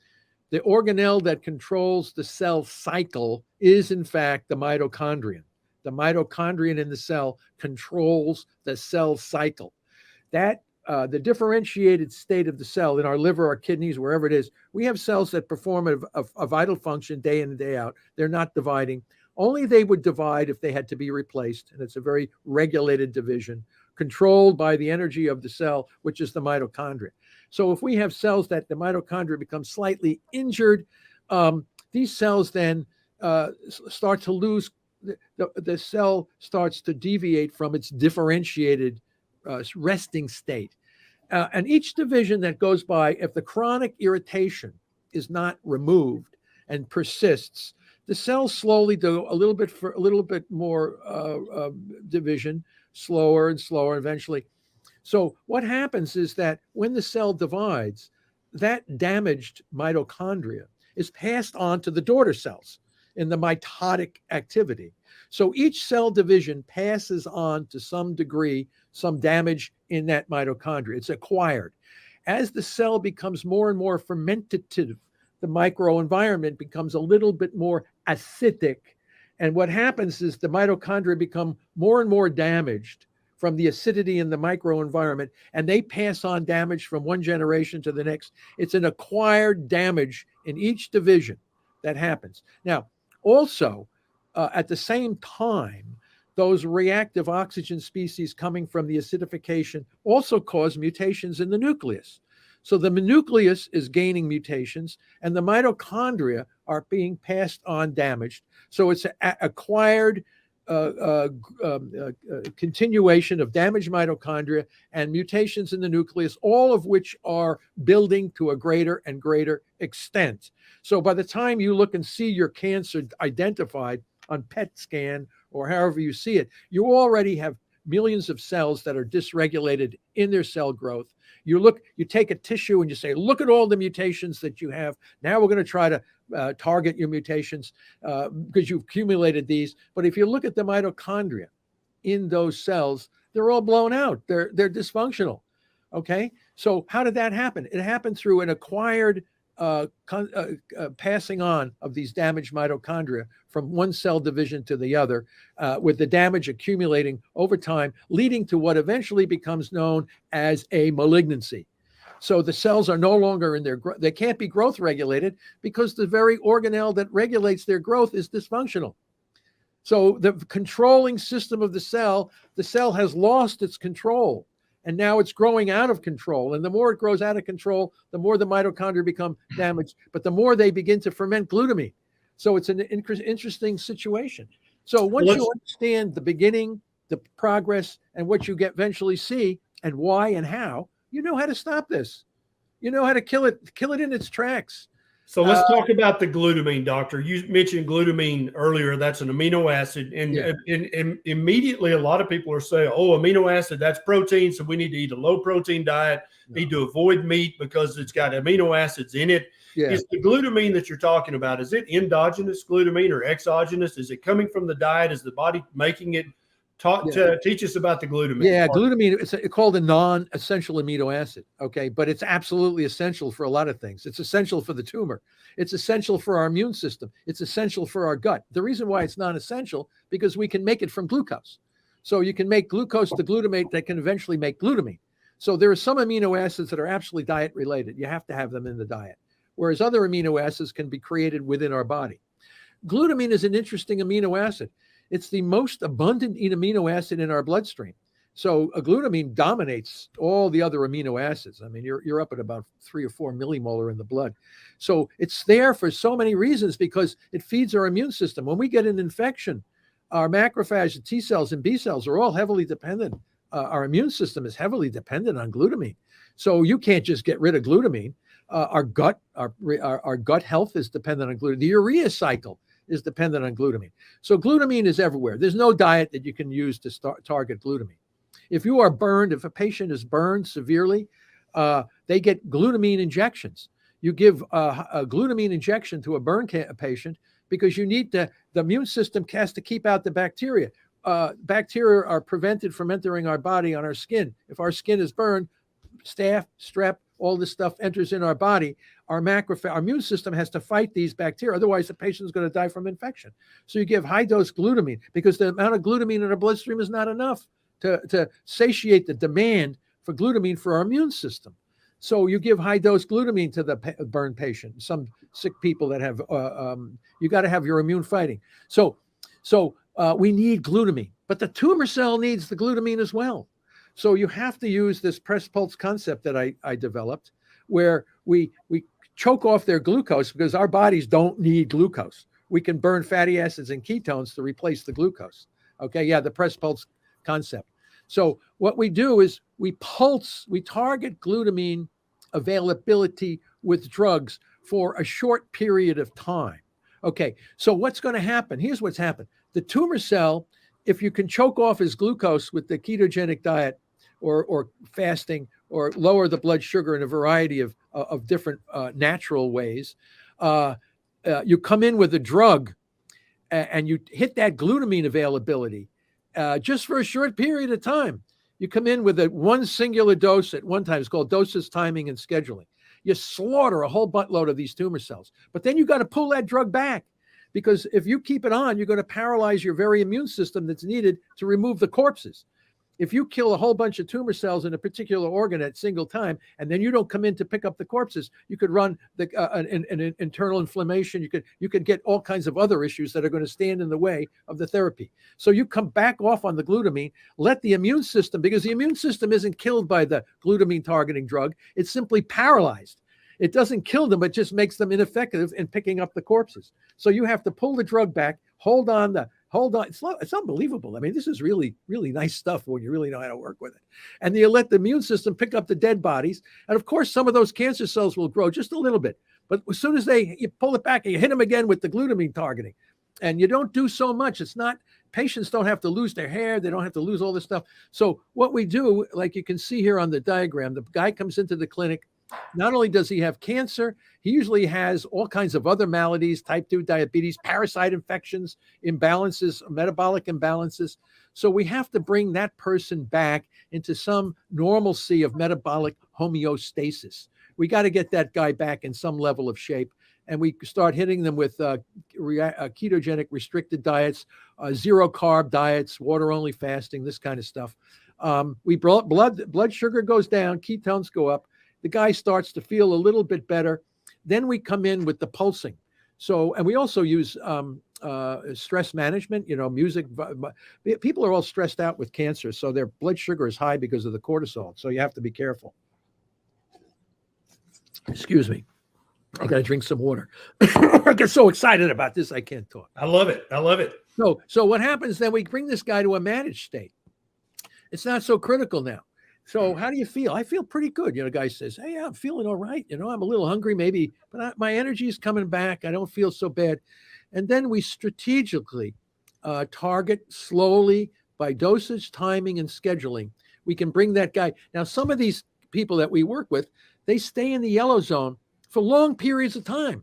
The organelle that controls the cell cycle is, in fact, the mitochondrion. The mitochondrion in the cell controls the cell cycle. That the differentiated state of the cell in our liver, our kidneys, wherever it is, we have cells that perform a vital function day in and day out. They're not dividing. Only they would divide if they had to be replaced. And it's a very regulated division controlled by the energy of the cell, which is the mitochondria. So if we have cells that the mitochondria become slightly injured, these cells then start to lose, the cell starts to deviate from its differentiated resting state. And each division that goes by, if the chronic irritation is not removed and persists, the cells slowly do a little bit more division, slower and slower eventually. So what happens is that when the cell divides, that damaged mitochondria is passed on to the daughter cells in the mitotic activity. So each cell division passes on to some degree some damage in that mitochondria. It's acquired. As the cell becomes more and more fermentative, the microenvironment becomes a little bit more acidic. And what happens is the mitochondria become more and more damaged from the acidity in the microenvironment, and they pass on damage from one generation to the next. It's an acquired damage in each division that happens. Now, also, at the same time, those reactive oxygen species coming from the acidification also cause mutations in the nucleus. So the nucleus is gaining mutations, and the mitochondria are being passed on damaged. So it's an acquired continuation of damaged mitochondria and mutations in the nucleus, all of which are building to a greater and greater extent. So by the time you look and see your cancer identified on PET scan or however you see it, you already have millions of cells that are dysregulated in their cell growth. You take a tissue and you say, look at all the mutations that you have. Now we're going to try to target your mutations because you've accumulated these. But if you look at the mitochondria in those cells, They're all blown out. They're dysfunctional. Okay. So how did that happen? It happened through an acquired passing on of these damaged mitochondria from one cell division to the other, with the damage accumulating over time, leading to what eventually becomes known as a malignancy. So the cells are no longer in they can't be growth regulated because the very organelle that regulates their growth is dysfunctional. So the controlling system of the cell has lost its control, and now it's growing out of control. And the more it grows out of control, the more the mitochondria become damaged, but the more they begin to ferment glutamine. So it's an interesting situation. So once you understand the beginning, the progress, and what you eventually see, and why and how, you know how to stop this. You know how to kill it in its tracks. So let's talk about the glutamine, doctor. You mentioned glutamine earlier. That's an amino acid. And immediately a lot of people are saying, oh, amino acid, that's protein. So we need to eat a low protein diet, need to avoid meat because it's got amino acids in it. Yeah. Is the glutamine that you're talking about, is it endogenous glutamine or exogenous? Is it coming from the diet? Is the body making it? Teach us about the glutamine. Yeah, glutamine, it's called a non-essential amino acid, okay? But it's absolutely essential for a lot of things. It's essential for the tumor. It's essential for our immune system. It's essential for our gut. The reason why it's non-essential, because we can make it from glucose. So you can make glucose to glutamate that can eventually make glutamine. So there are some amino acids that are absolutely diet related. You have to have them in the diet, whereas other amino acids can be created within our body. Glutamine is an interesting amino acid. It's the most abundant amino acid in our bloodstream. So a glutamine dominates all the other amino acids. I mean, you're up at about 3 or 4 millimolar in the blood. So it's there for so many reasons because it feeds our immune system. When we get an infection, our macrophage, T cells and B cells are all heavily dependent. Our immune system is heavily dependent on glutamine. So you can't just get rid of glutamine. Our gut health is dependent on glutamine. The urea cycle is dependent on glutamine. So glutamine is everywhere. There's no diet that you can use to target glutamine. If you are burned, if a patient is burned severely, they get glutamine injections. You give a glutamine injection to a burn patient because you need the immune system has to keep out the bacteria. Bacteria are prevented from entering our body on our skin. If our skin is burned, staph, strep, all this stuff enters in our body. Our immune system has to fight these bacteria. Otherwise, the patient is going to die from infection. So you give high-dose glutamine because the amount of glutamine in our bloodstream is not enough to satiate the demand for glutamine for our immune system. So you give high-dose glutamine to the burn patient. Some sick people that have, you got to have your immune fighting. So we need glutamine, but the tumor cell needs the glutamine as well. So you have to use this press pulse concept that I developed, where we choke off their glucose because our bodies don't need glucose. We can burn fatty acids and ketones to replace the glucose. Okay, yeah, the press pulse concept. So what we do is we target glutamine availability with drugs for a short period of time. Okay, so what's going to happen? Here's what's happened. The tumor cell, if you can choke off his glucose with the ketogenic diet or fasting or lower the blood sugar in a variety of different natural ways, you come in with a drug and you hit that glutamine availability just for a short period of time. You come in with one singular dose at one time. It's called doses, timing, and scheduling. You slaughter a whole buttload of these tumor cells. But then you got to pull that drug back, because if you keep it on, you're going to paralyze your very immune system that's needed to remove the corpses. If you kill a whole bunch of tumor cells in a particular organ at a single time, and then you don't come in to pick up the corpses, you could run an internal inflammation. You could get all kinds of other issues that are going to stand in the way of the therapy. So you come back off on the glutamine, let the immune system, because the immune system isn't killed by the glutamine targeting drug, it's simply paralyzed. It doesn't kill them, it just makes them ineffective in picking up the corpses. So you have to pull the drug back, hold on. It's unbelievable. I mean, this is really, really nice stuff when you really know how to work with it. And you let the immune system pick up the dead bodies. And of course, some of those cancer cells will grow just a little bit. But as soon as you pull it back and you hit them again with the glutamine targeting, and you don't do so much. Patients don't have to lose their hair. They don't have to lose all this stuff. So what we do, like you can see here on the diagram, the guy comes into the clinic Not only does he have cancer, he usually has all kinds of other maladies, type 2 diabetes, parasite infections, imbalances, metabolic imbalances. So we have to bring that person back into some normalcy of metabolic homeostasis. We got to get that guy back in some level of shape. And we start hitting them with ketogenic restricted diets, zero carb diets, water only fasting, this kind of stuff. Blood sugar goes down, ketones go up. The guy starts to feel a little bit better. Then we come in with the pulsing. So, and we also use stress management, music. People are all stressed out with cancer, so their blood sugar is high because of the cortisol. So you have to be careful. Excuse me. I got to drink some water. I get so excited about this, I can't talk. I love it. I love it. So what happens then? We bring this guy to a managed state. It's not so critical now. So how do you feel? I feel pretty good. The guy says, hey, I'm feeling all right. I'm a little hungry maybe, but my energy is coming back. I don't feel so bad. And then we strategically target slowly by dosage, timing, and scheduling. We can bring that guy. Now, some of these people that we work with, they stay in the yellow zone for long periods of time,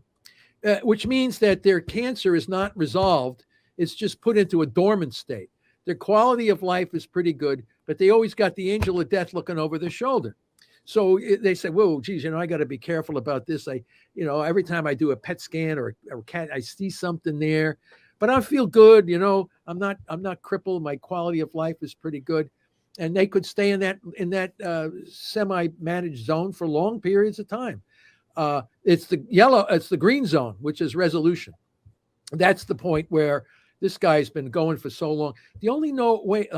which means that their cancer is not resolved. It's just put into a dormant state. Their quality of life is pretty good, but they always got the angel of death looking over their shoulder. So they say, whoa, geez, I got to be careful about this. Every time I do a PET scan or I see something there, but I feel good. I'm not crippled. My quality of life is pretty good. And they could stay in that semi-managed zone for long periods of time. It's the green zone, which is resolution. That's the point where this guy's been going for so long. The only way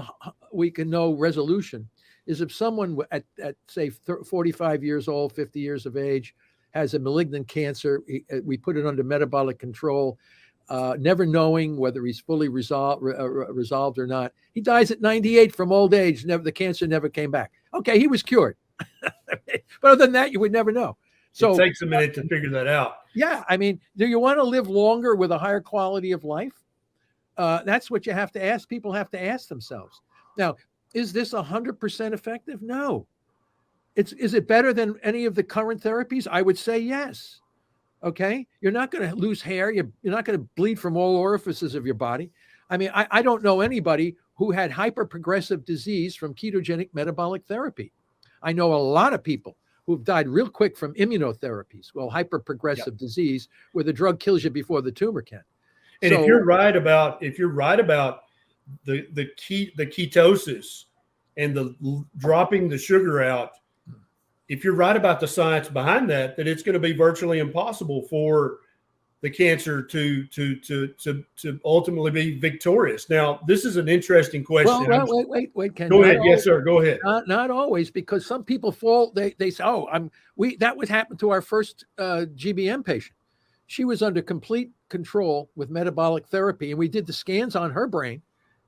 we can know resolution is if someone at say 45 years old, 50 years of age, has a malignant cancer. We put it under metabolic control, never knowing whether he's fully resolved or not. He dies at 98 from old age. The cancer never came back. Okay, he was cured. But other than that, you would never know. So it takes a minute to figure that out. Yeah. Do you want to live longer with a higher quality of life? That's what you have to ask. People have to ask themselves. Now, is this 100% effective? No. Is it better than any of the current therapies? I would say yes. Okay. You're not going to lose hair. You're not going to bleed from all orifices of your body. I don't know anybody who had hyperprogressive disease from ketogenic metabolic therapy. I know a lot of people who've died real quick from immunotherapies. Well, hyperprogressive disease where the drug kills you before the tumor can. And if you're right about the ketosis and the dropping the sugar out, if you're right about the science behind that it's going to be virtually impossible for the cancer to ultimately be victorious. Now, this is an interesting question. Well, wait, Ken. Go ahead. Yes, sir. Go ahead. Not always, because some people fall. They say, that would happen to our first GBM patient. She was under complete control with metabolic therapy, and we did the scans on her brain,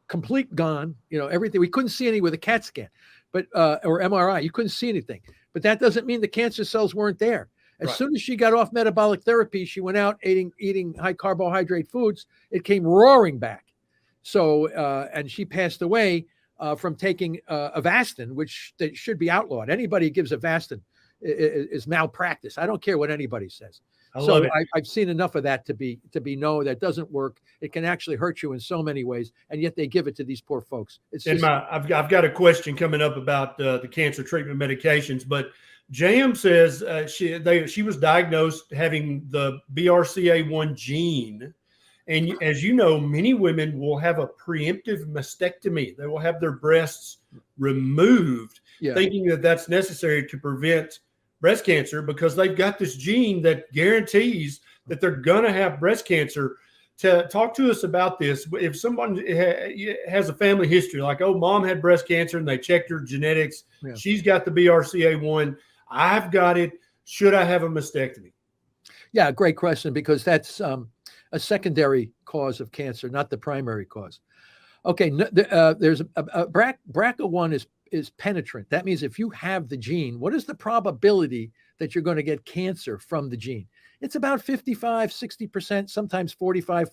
complete gone, everything. We couldn't see any with a CAT scan, but or MRI. You couldn't see anything, but that doesn't mean the cancer cells weren't there. As soon as she got off metabolic therapy, she went out eating high carbohydrate foods. It came roaring back. So, and she passed away from taking Avastin, which should be outlawed. Anybody who gives Avastin is malpractice. I don't care what anybody says. I've seen enough of that to be no, that doesn't work. It can actually hurt you in so many ways, and yet they give it to these poor folks. I've got a question coming up about the cancer treatment medications, but JM says she was diagnosed having the BRCA1 gene, and as you know, many women will have a preemptive mastectomy. They will have their breasts removed, thinking that that's necessary to prevent breast cancer because they've got this gene that guarantees that they're going to have breast cancer. Talk to us about this. If someone has a family history, like, mom had breast cancer and they checked her genetics, she's got the BRCA1, I've got it. Should I have a mastectomy? Yeah, great question, because that's a secondary cause of cancer, not the primary cause. Okay, there's BRCA1 is penetrant. That means if you have the gene, what is the probability that you're going to get cancer from the gene? It's about 55, 60%, sometimes 45.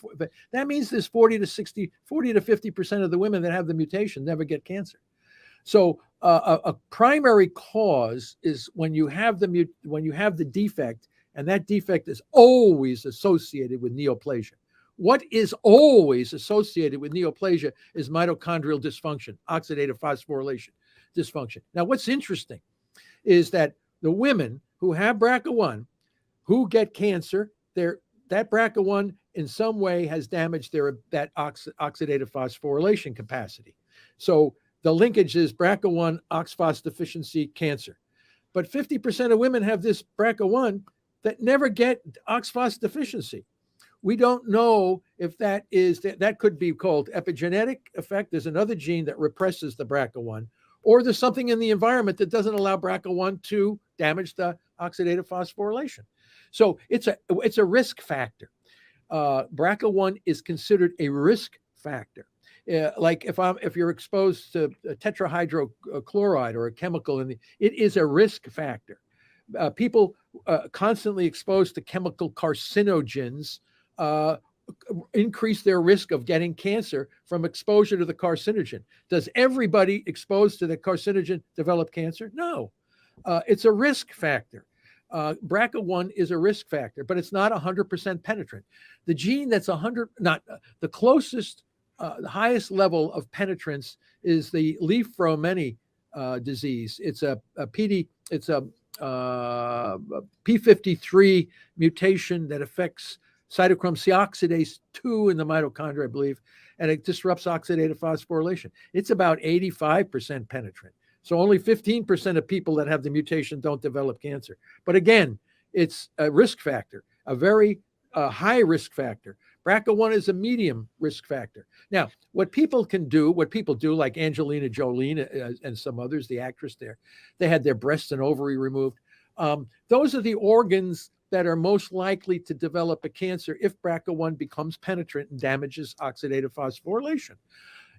That means there's 40 to 50% of the women that have the mutation never get cancer. So a primary cause is when you have the defect, and that defect is always associated with neoplasia. What is always associated with neoplasia is mitochondrial dysfunction, oxidative phosphorylation dysfunction. Now, what's interesting is that the women who have BRCA1 who get cancer, that BRCA1 in some way has damaged that oxidative phosphorylation capacity. So the linkage is BRCA1, OXPHOS deficiency, cancer. But 50% of women have this BRCA1 that never get OXPHOS deficiency. We don't know if that could be called epigenetic effect. There's another gene that represses the BRCA1, or there's something in the environment that doesn't allow BRCA1 to damage the oxidative phosphorylation. So it's a risk factor. BRCA1 is considered a risk factor. Like if you're exposed to tetrahydrochloride or a chemical, it is a risk factor. People constantly exposed to chemical carcinogens increase their risk of getting cancer from exposure to the carcinogen. Does everybody exposed to the carcinogen develop cancer? No. It's a risk factor. BRCA1 is a risk factor, but it's not 100% penetrant. The gene that's the closest, the highest level of penetrance is the Li-Fraumeni disease. It's a P53 mutation that affects cytochrome C oxidase 2 in the mitochondria, I believe, and it disrupts oxidative phosphorylation. It's about 85% penetrant. So only 15% of people that have the mutation don't develop cancer. But again, it's a risk factor, a very high risk factor. BRCA1 is a medium risk factor. Now, what people do, like Angelina Jolie and some others, the actress there, they had their breasts and ovary removed. Those are the organs that are most likely to develop a cancer if BRCA1 becomes penetrant and damages oxidative phosphorylation.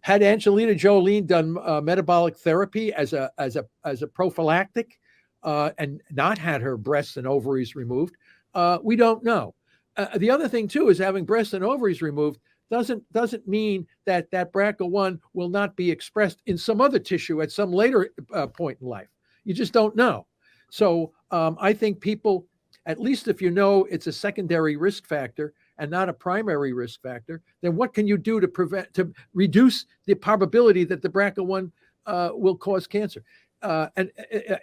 Had Angelina Jolie done metabolic therapy as a prophylactic and not had her breasts and ovaries removed, we don't know. The other thing too is having breasts and ovaries removed doesn't mean that BRCA1 will not be expressed in some other tissue at some later point in life. You just don't know. So I think people, at least if you know it's a secondary risk factor and not a primary risk factor, then what can you do to reduce the probability that the BRCA1 will cause cancer? And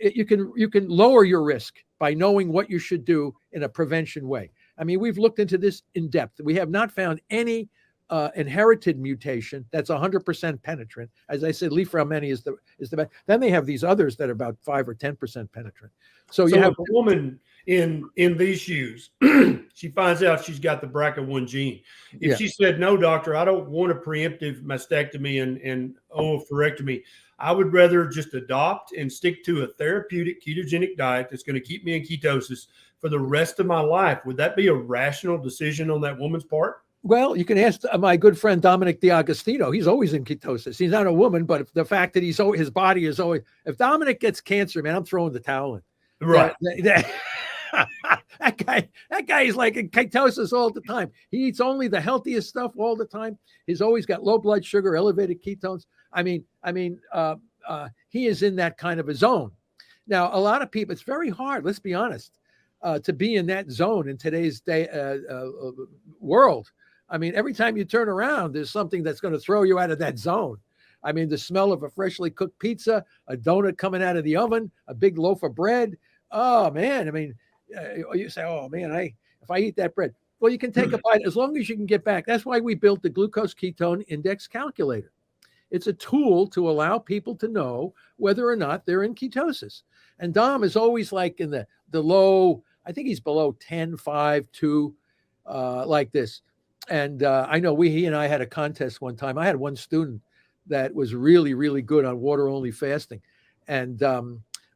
you can lower your risk by knowing what you should do in a prevention way. I mean, we've looked into this in depth. We have not found any inherited mutation that's 100% penetrant. As I said, Li-Fraumeni is the best. Then they have these others that are about 5 or 10% penetrant. So you have a woman in these shoes, she finds out she's got the BRCA1 gene. If she said, no, doctor, I don't want a preemptive mastectomy and oophorectomy, I would rather just adopt and stick to a therapeutic ketogenic diet that's going to keep me in ketosis for the rest of my life. Would that be a rational decision on that woman's part? Well, you can ask my good friend Dominic D'Agostino. He's always in ketosis. He's not a woman, but the fact that his body is always. If Dominic gets cancer, man, I'm throwing the towel in. Right. That guy is like in ketosis all the time. He eats only the healthiest stuff all the time. He's always got low blood sugar, elevated ketones. I mean, he is in that kind of a zone. Now, a lot of people, it's very hard. Let's be honest, to be in that zone in today's world. I mean, every time you turn around, there's something that's going to throw you out of that zone. I mean, the smell of a freshly cooked pizza, a donut coming out of the oven, a big loaf of bread. Oh, man. I mean, you say, oh, man, if I eat that bread. Well, you can take a bite as long as you can get back. That's why we built the glucose ketone index calculator. It's a tool to allow people to know whether or not they're in ketosis. And Dom is always like in the low, I think he's below 10, 5, 2, like this. And I know he and I had a contest one time. I had one student that was really, really good on water-only fasting. And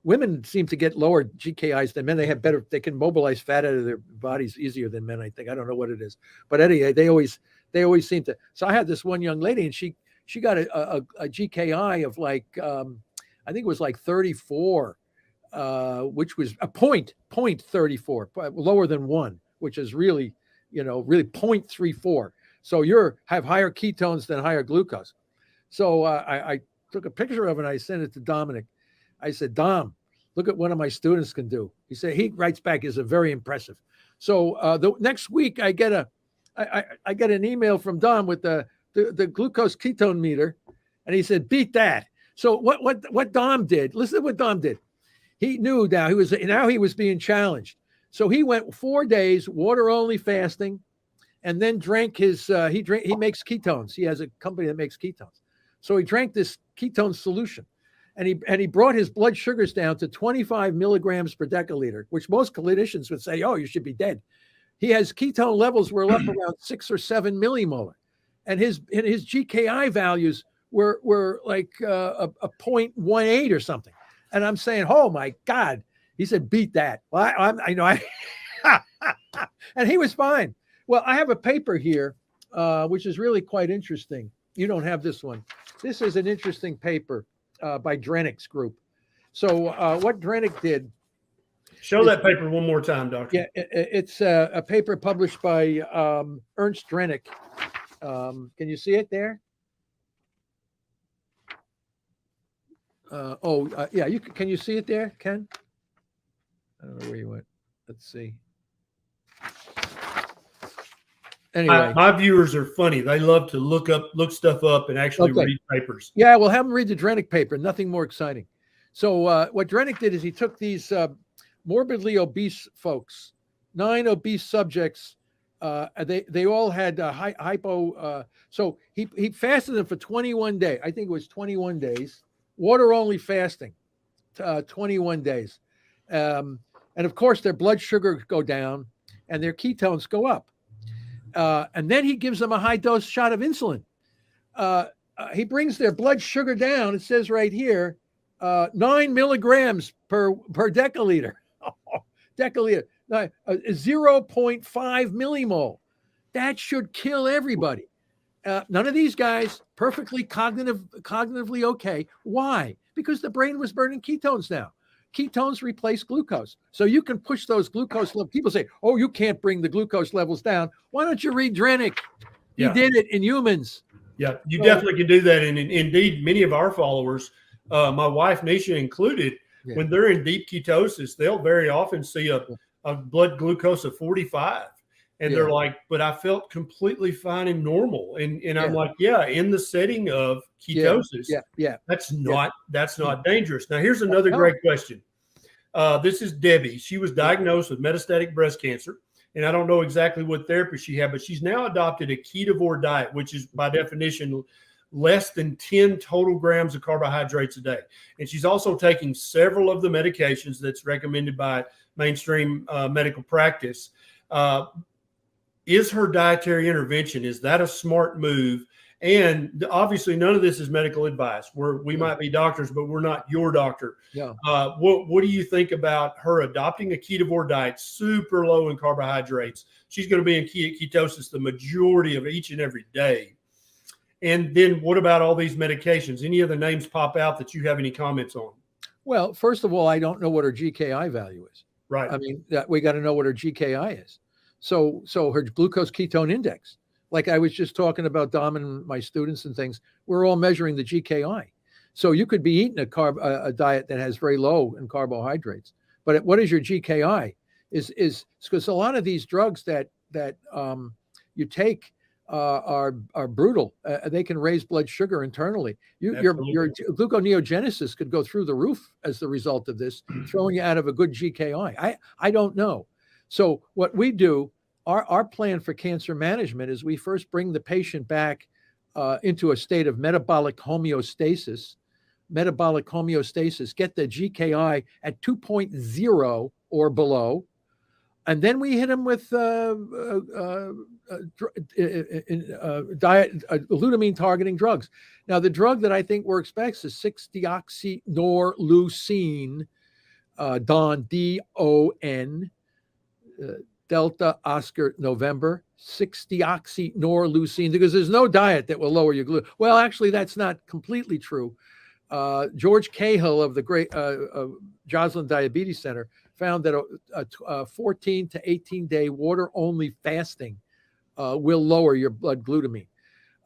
women seem to get lower GKIs than men. They can mobilize fat out of their bodies easier than men, I think. I don't know what it is. But anyway, they always seem to. So I had this one young lady, and she got a GKI of like, I think it was like 34, which was a point 34, lower than 1, which is really, really 0.34. So have higher ketones than higher glucose. So I took a picture of it and I sent it to Dominic. I said, Dom, look at one of my students can do. He writes back, is very impressive. So the next week I get an email from Dom with the glucose ketone meter, and he said, beat that. So what Dom did, listen to what Dom did. He knew now he was being challenged. So he went 4 days, water only fasting, and then drank he makes ketones. He has a company that makes ketones. So he drank this ketone solution, and he brought his blood sugars down to 25 milligrams per deciliter, which most clinicians would say, oh, you should be dead. He has ketone levels were up around 6 or 7 millimolar, and his GKI values were like a 0.18 or something. And I'm saying, oh my God. He said, beat that. Well, I know. And he was fine. Well, I have a paper here, which is really quite interesting. You don't have this one. This is an interesting paper by Drennick's group. So what Drennick did. Show that paper one more time, Doctor. Yeah, it's a paper published by Ernst Drennick. Can you see it there? Yeah, can you see it there, Ken? I don't know where you went. Let's see. Anyway, my viewers are funny. They love to look stuff up and actually read papers. Yeah, we'll have them read the Drennick paper. Nothing more exciting. So what Drennick did is he took these morbidly obese folks, 9 obese subjects. They all had hypo. So he fasted them for 21 days. I think it was 21 days. Water only fasting, 21 days. And of course, their blood sugar go down and their ketones go up. And then he gives them a high dose shot of insulin. He brings their blood sugar down. It says right here, 9 milligrams per deciliter. Deciliter, 0.5 millimole. That should kill everybody. None of these guys perfectly cognitively okay. Why? Because the brain was burning ketones now. Ketones replace glucose. So you can push those glucose levels. People say, oh, you can't bring the glucose levels down. Why don't you read Drennick? He did it in humans. Yeah, you definitely can do that. And indeed, many of our followers, my wife, Nisha included, when they're in deep ketosis, they'll very often see a blood glucose of 45. And they're like, but I felt completely fine and normal. And I'm like, in the setting of ketosis, that's not dangerous. Now, here's another great question. This is Debbie. She was diagnosed with metastatic breast cancer. And I don't know exactly what therapy she had, but she's now adopted a ketovore diet, which is by definition less than 10 total grams of carbohydrates a day. And she's also taking several of the medications that's recommended by mainstream medical practice. Is her dietary intervention, is that a smart move? And obviously none of this is medical advice. We might be doctors, but we're not your doctor. Yeah. What do you think about her adopting a ketovore diet, super low in carbohydrates? She's going to be in ketosis the majority of each and every day. And then what about all these medications? Any of the names pop out that you have any comments on? Well, first of all, I don't know what her GKI value is. Right. I mean, we got to know what her GKI is. So her glucose ketone index, like I was just talking about Dom and my students and things, we're all measuring the GKI. So you could be eating a diet that has very low in carbohydrates, but what is your GKI? Is because a lot of these drugs that you take are brutal. They can raise blood sugar internally. Your gluconeogenesis could go through the roof as the result of this, throwing you out of a good GKI. I don't know. So what we do, our plan for cancer management is we first bring the patient back into a state of metabolic homeostasis, get the GKI at 2.0 or below, and then we hit them with glutamine targeting drugs. Now, the drug that I think works best is 6-deoxynorlucine, DON, D-O-N, Delta Oscar November, 6-deoxynorlucine, because there's no diet that will lower your glucose. Well, actually, that's not completely true. George Cahill of the great Joslin Diabetes Center found that a 14 to 18-day water-only fasting will lower your blood glutamine.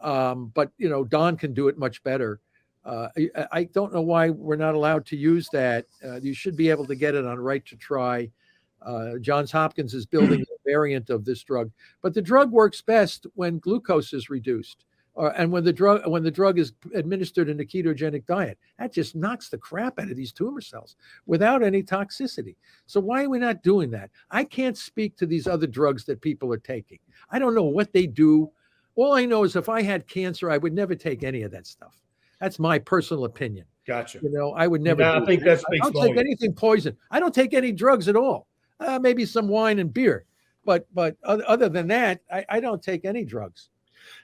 But, Don can do it much better. I don't know why we're not allowed to use that. You should be able to get it on Right to Try. Johns Hopkins is building a variant of this drug, but the drug works best when glucose is reduced, and when the drug is administered in a ketogenic diet. That just knocks the crap out of these tumor cells without any toxicity. So why are we not doing that? I can't speak to these other drugs that people are taking. I don't know what they do. All I know is if I had cancer, I would never take any of that stuff. That's my personal opinion. Gotcha. I would never. I think that speaks I don't take anything poison. I don't take any drugs at all. Maybe some wine and beer, but other than that, I don't take any drugs.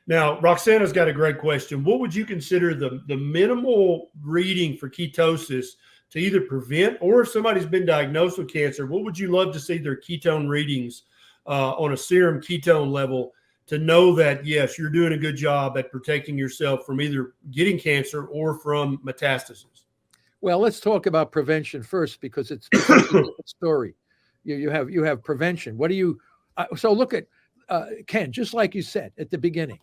Now, Roxana's got a great question. What would you consider the minimal reading for ketosis to either prevent, or if somebody's been diagnosed with cancer, what would you love to see their ketone readings on a serum ketone level to know that, yes, you're doing a good job at protecting yourself from either getting cancer or from metastasis? Well, let's talk about prevention first, because it's a different story. You have prevention. What do you? So look at Ken. Just like you said at the beginning,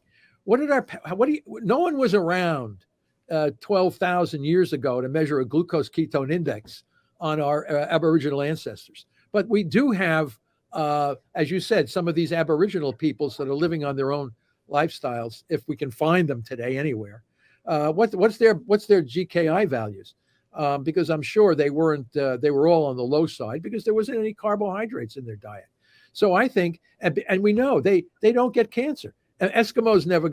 no one was around 12,000 years ago to measure a glucose ketone index on our Aboriginal ancestors. But we do have, as you said, some of these Aboriginal peoples that are living on their own lifestyles, if we can find them today anywhere. What's their GKI values? Because I'm sure they weren't. They were all on the low side because there wasn't any carbohydrates in their diet. So I think, and we know they don't get cancer. And Eskimos never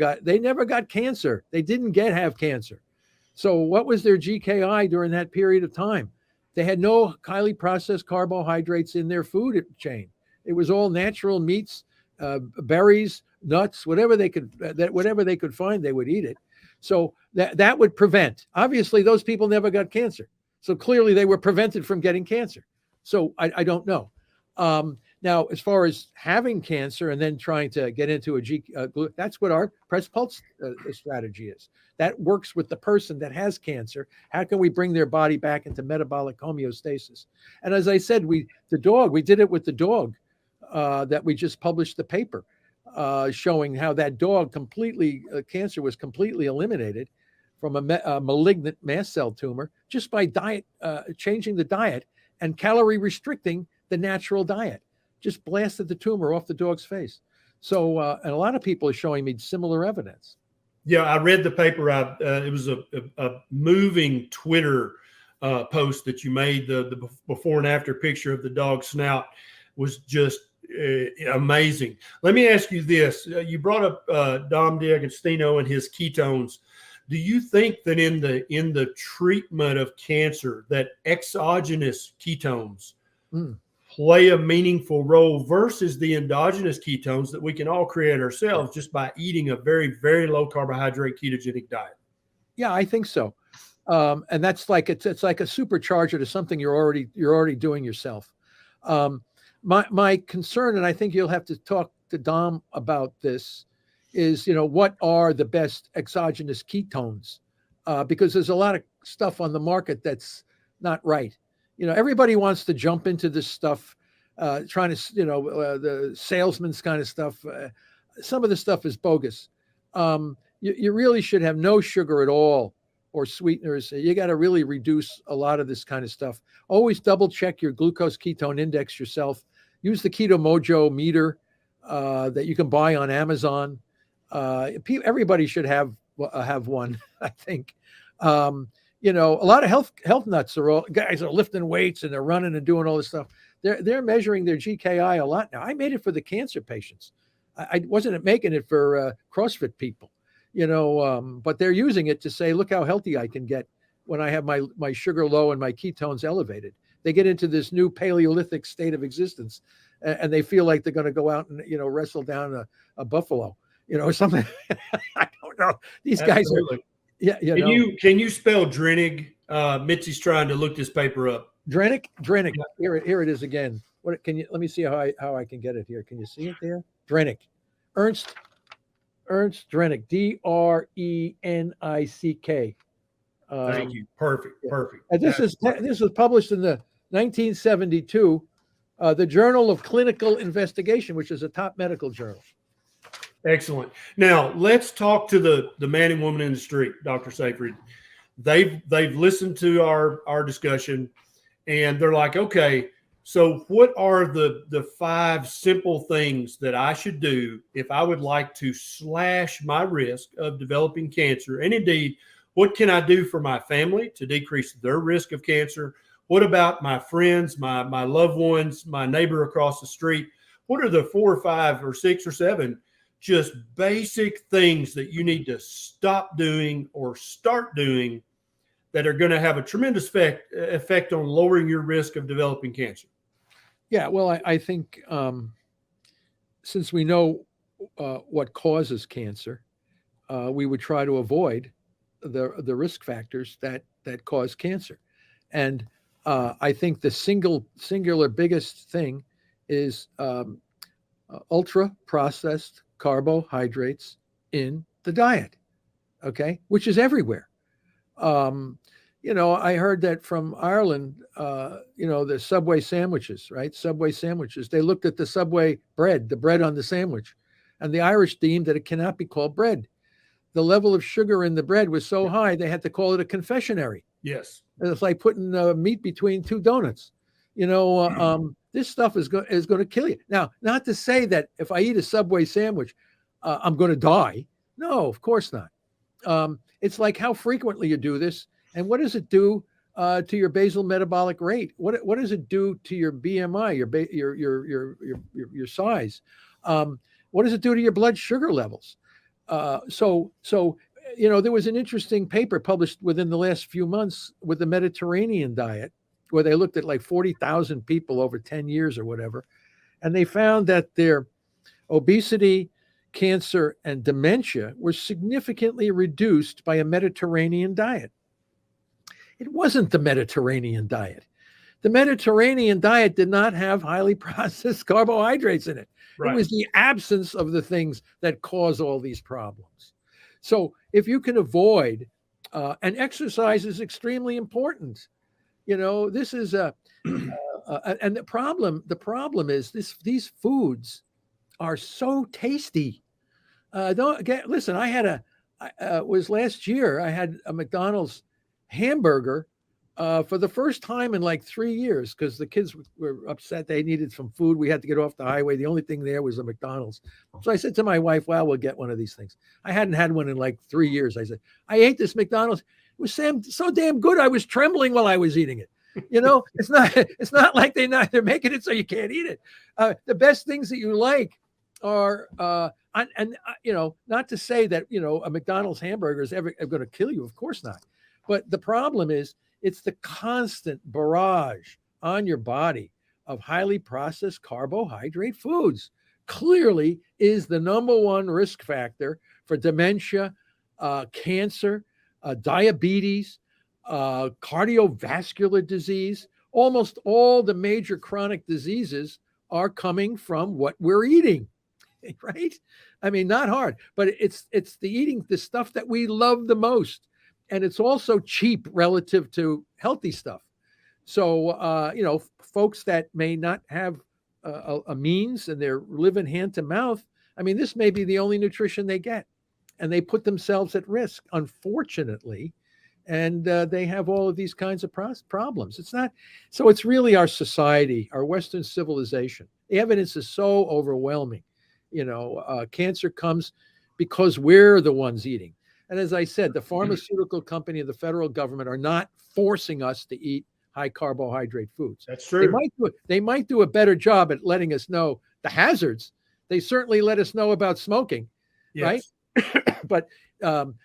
got cancer. They didn't have cancer. So what was their GKI during that period of time? They had no highly processed carbohydrates in their food chain. It was all natural meats, berries, nuts, whatever they could find, they would eat it. So that would prevent. Obviously, those people never got cancer. So clearly they were prevented from getting cancer. So I don't know. Now, as far as having cancer and then trying to get into that's what our press pulse strategy is. That works with the person that has cancer. How can we bring their body back into metabolic homeostasis? And as I said, we did it with the dog that we just published the paper showing how that dog cancer was completely eliminated from a malignant mast cell tumor just by changing the diet and calorie restricting the natural diet. Just blasted the tumor off the dog's face. So, and a lot of people are showing me similar evidence. Yeah, I read the paper. It was a moving Twitter post that you made. The before and after picture of the dog's snout was just amazing. Let me ask you this. You brought up Dom D'Agostino and his ketones. Do you think that in the treatment of cancer that exogenous ketones play a meaningful role versus the endogenous ketones that we can all create ourselves just by eating a very, very low carbohydrate ketogenic diet? Yeah, I think so. And that's like it's like a supercharger to something you're already doing yourself. My concern, and I think you'll have to talk to Dom about this, is what are the best exogenous ketones? Because there's a lot of stuff on the market that's not right. Everybody wants to jump into this stuff, trying to, the salesman's kind of stuff. Some of the stuff is bogus. You really should have no sugar at all or sweeteners. You got to really reduce a lot of this kind of stuff. Always double check your glucose ketone index yourself. Use the Keto Mojo meter that you can buy on Amazon. Everybody should have one, I think. A lot of health nuts guys are lifting weights and they're running and doing all this stuff. They're measuring their GKI a lot now. I made it for the cancer patients. I wasn't making it for CrossFit people, but they're using it to say, look how healthy I can get when I have my sugar low and my ketones elevated. They get into this new Paleolithic state of existence and they feel like they're going to go out and, wrestle down a buffalo, something. I don't know. These Absolutely. Guys are. Yeah, Can you spell Drenig? Mitzi's trying to look this paper up. Drenig. Here it is again. Let me see how I can get it here. Can you see it there? Drenig. Ernst Drenig. Drenick. Thank you. Perfect. And this was published in the 1972, the Journal of Clinical Investigation, which is a top medical journal. Excellent. Now let's talk to the man and woman in the street, Dr. Seyfried. they've listened to our discussion, and they're like, okay, so what are the 5 simple things that I should do if I would like to slash my risk of developing cancer? And indeed, what can I do for my family to decrease their risk of cancer? What about my friends, my loved ones, my neighbor across the street? What are the 4 or 5 or 6 or 7 just basic things that you need to stop doing or start doing that are going to have a tremendous effect on lowering your risk of developing cancer? Yeah, well, I think since we know what causes cancer, we would try to avoid the risk factors that cause cancer. And I think the singular biggest thing is ultra processed carbohydrates in the diet, okay, which is everywhere. I heard that from Ireland, the Subway sandwiches, right? Subway sandwiches. They looked at the Subway bread, the bread on the sandwich, and the Irish deemed that it cannot be called bread. The level of sugar in the bread was so high, they had to call it a confectionery. Yes. It's like putting meat between 2 donuts. This stuff is going to kill you. Now, not to say that if I eat a Subway sandwich, I'm going to die. No, of course not. It's like how frequently you do this, and what does it do to your basal metabolic rate? What does it do to your BMI, your size? What does it do to your blood sugar levels? So there was an interesting paper published within the last few months with the Mediterranean diet, where they looked at like 40,000 people over 10 years or whatever, and they found that their obesity, cancer, and dementia were significantly reduced by a Mediterranean diet. It wasn't the Mediterranean diet. The Mediterranean diet did not have highly processed carbohydrates in it. Right. It was the absence of the things that cause all these problems. So if you can avoid, and exercise is extremely important. This is and the problem is these foods are so tasty. Listen, was last year, I had a McDonald's hamburger for the first time in like 3 years, because the kids were upset. They needed some food. We had to get off the highway. The only thing there was a McDonald's. So I said to my wife, well, we'll get one of these things. I hadn't had one in like 3 years. I said, I ate this McDonald's. It was so damn good. I was trembling while I was eating it. It's not like they're making it so you can't eat it. The best things that you like are, not to say that, a McDonald's hamburger is ever going to kill you. Of course not. But the problem is, it's the constant barrage on your body of highly processed carbohydrate foods clearly is the number one risk factor for dementia, cancer, diabetes, cardiovascular disease. Almost all the major chronic diseases are coming from what we're eating, right? I mean, not hard, but it's the eating the stuff that we love the most. And it's also cheap relative to healthy stuff. So, folks that may not have a means and they're living hand to mouth, I mean, this may be the only nutrition they get. And they put themselves at risk, unfortunately. And they have all of these kinds of problems. It's really our society, our Western civilization. The evidence is so overwhelming. Cancer comes because we're the ones eating. And as I said, the pharmaceutical company and the federal government are not forcing us to eat high carbohydrate foods. That's true. They might do a better job at letting us know the hazards. They certainly let us know about smoking, yes. Right? But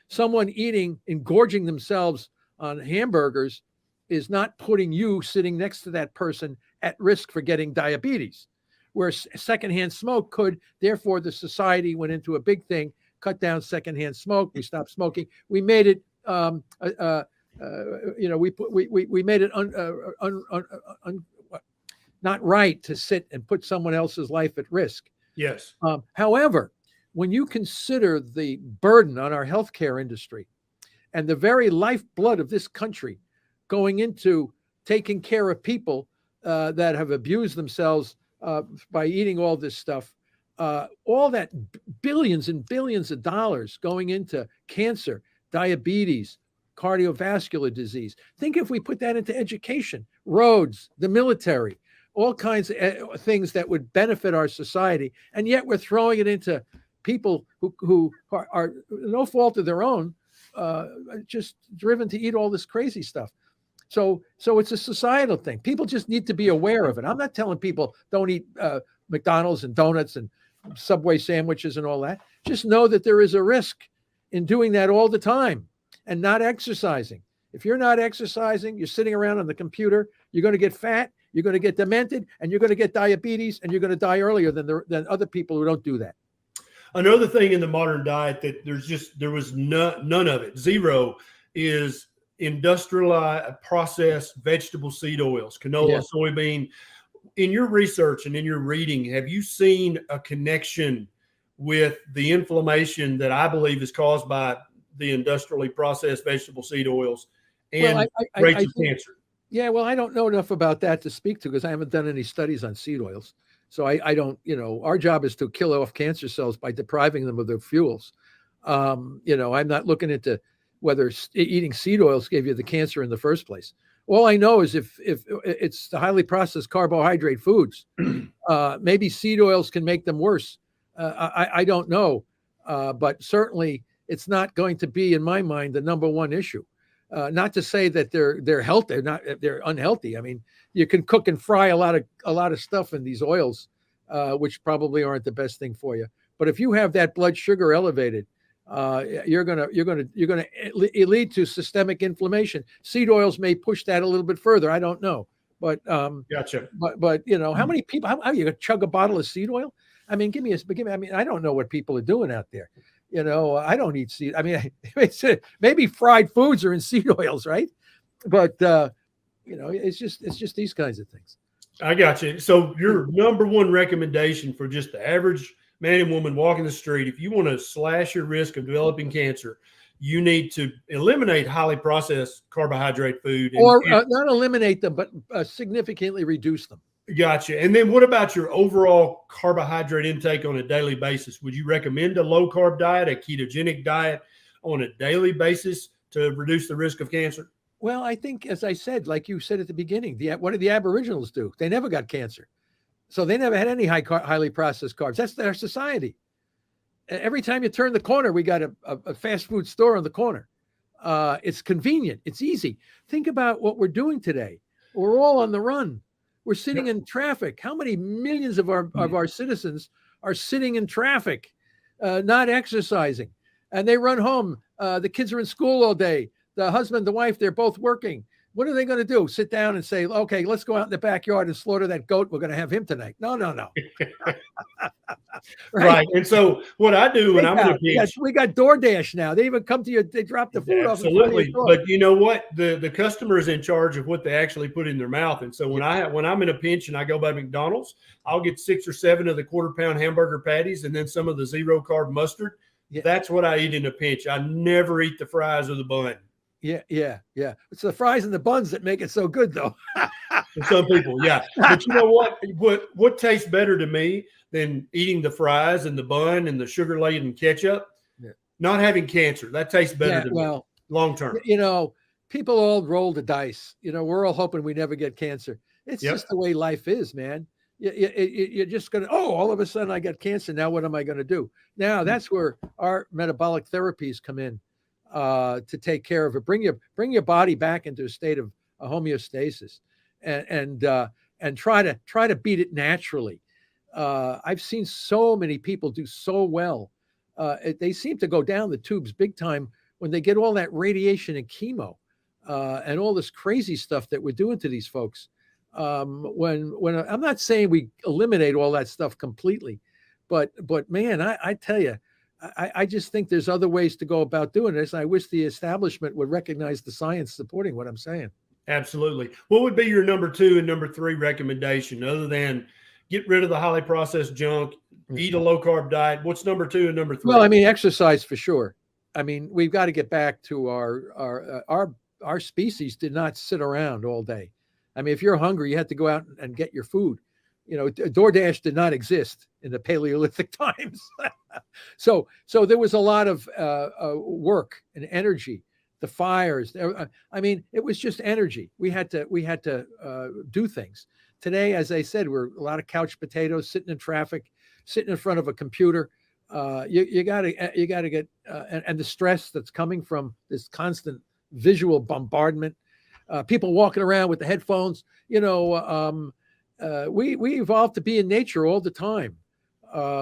someone engorging themselves on hamburgers is not putting you sitting next to that person at risk for getting diabetes, where secondhand smoke could. Therefore, the society went into a big thing. Cut down secondhand smoke. We stopped smoking. We made it, we made it not right to sit and put someone else's life at risk. Yes. However, when you consider the burden on our healthcare industry and the very lifeblood of this country going into taking care of people that have abused themselves by eating all this stuff, all that billions and billions of dollars going into cancer, diabetes, cardiovascular disease. Think if we put that into education, roads, the military, all kinds of things that would benefit our society, and yet we're throwing it into people who are no fault of their own, just driven to eat all this crazy stuff. So it's a societal thing. People just need to be aware of it. I'm not telling people don't eat McDonald's and donuts and Subway sandwiches and all that. Just know that there is a risk in doing that all the time and not exercising. If you're not exercising, you're sitting around on the computer, you're going to get fat, you're going to get demented, and you're going to get diabetes, and you're going to die earlier than other people who don't do that. Another thing in the modern diet that there was none of it, zero, is industrialized processed vegetable seed oils, canola, soybean. In your research and in your reading, have you seen a connection with the inflammation that I believe is caused by the industrially processed vegetable seed oils and rates of cancer? Yeah, well, I don't know enough about that to speak to because I haven't done any studies on seed oils. So I don't, our job is to kill off cancer cells by depriving them of their fuels. I'm not looking into whether eating seed oils gave you the cancer in the first place. All I know is if it's the highly processed carbohydrate foods, maybe seed oils can make them worse. I don't know, but certainly it's not going to be, in my mind, the number one issue. Not to say that they're healthy, they're unhealthy. I mean, you can cook and fry a lot of stuff in these oils, which probably aren't the best thing for you. But if you have that blood sugar elevated, you're gonna lead to systemic inflammation. Seed oils may push that a little bit further. I don't know, but gotcha. But how many people? How you gonna chug a bottle of seed oil? I mean, give me. I mean, I don't know what people are doing out there. I don't eat seed. I mean, maybe fried foods are in seed oils, right? But it's just these kinds of things. I got you. So your number one recommendation for just the average man and woman walking the street, if you want to slash your risk of developing cancer, you need to eliminate highly processed carbohydrate food. Or not eliminate them, but significantly reduce them. Gotcha. And then what about your overall carbohydrate intake on a daily basis? Would you recommend a low-carb diet, a ketogenic diet on a daily basis to reduce the risk of cancer? Well, I think, as I said, like you said at the beginning, what did the Aboriginals do? They never got cancer. So they never had any highly processed carbs. That's their society. Every time you turn the corner, we got a fast food store on the corner. It's convenient. It's easy. Think about what we're doing today. We're all on the run. We're sitting in traffic. How many millions of our citizens are sitting in traffic, not exercising? And they run home. The kids are in school all day. The husband, the wife, they're both working. What are they going to do? Sit down and say, okay, let's go out in the backyard and slaughter that goat. We're going to have him tonight. No. Right. And so what I do when I'm in a pinch, we got DoorDash now. They even come to you. They drop the food off. Absolutely. But you know what? The customer is in charge of what they actually put in their mouth. And so when I'm in a pinch and I go by McDonald's, I'll get 6 or 7 of the quarter-pound hamburger patties and then some of the zero-carb mustard. Yeah. That's what I eat in a pinch. I never eat the fries or the bun. Yeah. It's the fries and the buns that make it so good, though. For some people, yeah. But you know what? What tastes better to me than eating the fries and the bun and the sugar-laden ketchup? Yeah. Not having cancer. That tastes better to me long term. People all roll the dice. We're all hoping we never get cancer. It's just the way life is, man. You're just going to, all of a sudden I got cancer. Now what am I going to do? Now that's where our metabolic therapies come in. To take care of it, bring your body back into a state of homeostasis, and try to beat it naturally. I've seen so many people do so well. They seem to go down the tubes big time when they get all that radiation and chemo and all this crazy stuff that we're doing to these folks. When I'm not saying we eliminate all that stuff completely, but man, I tell you. I just think there's other ways to go about doing this. I wish the establishment would recognize the science supporting what I'm saying. Absolutely. What would be your number 2 and number 3 recommendation other than get rid of the highly processed junk, eat a low carb diet? What's number 2 and number 3? Well, I mean, exercise for sure. I mean, we've got to get back to our species did not sit around all day. I mean, if you're hungry, you had to go out and get your food. DoorDash did not exist in the Paleolithic times. So there was a lot of work and energy the fires. I mean, it was just energy. We had to do things. Today, as I said, we're a lot of couch potatoes, sitting in traffic, sitting in front of a computer. You gotta get and the stress that's coming from this constant visual bombardment. People walking around with the headphones. We evolved to be in nature all the time.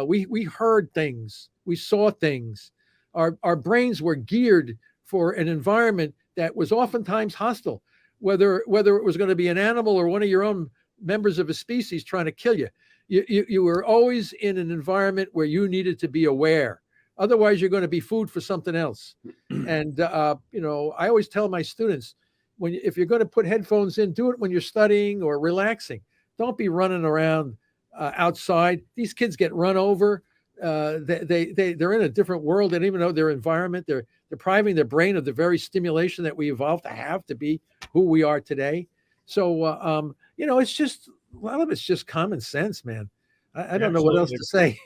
We heard things, we saw things. Our brains were geared for an environment that was oftentimes hostile, whether it was going to be an animal or one of your own members of a species trying to kill you. You were always in an environment where you needed to be aware. Otherwise, you're going to be food for something else. And I always tell my students, if you're going to put headphones in, do it when you're studying or relaxing. Don't be running around outside. These kids get run over. They're in a different world. They don't even know their environment. They're depriving their brain of the very stimulation that we evolved to have to be who we are today. So, it's just, a lot of it's just common sense, man. I don't know what else to say.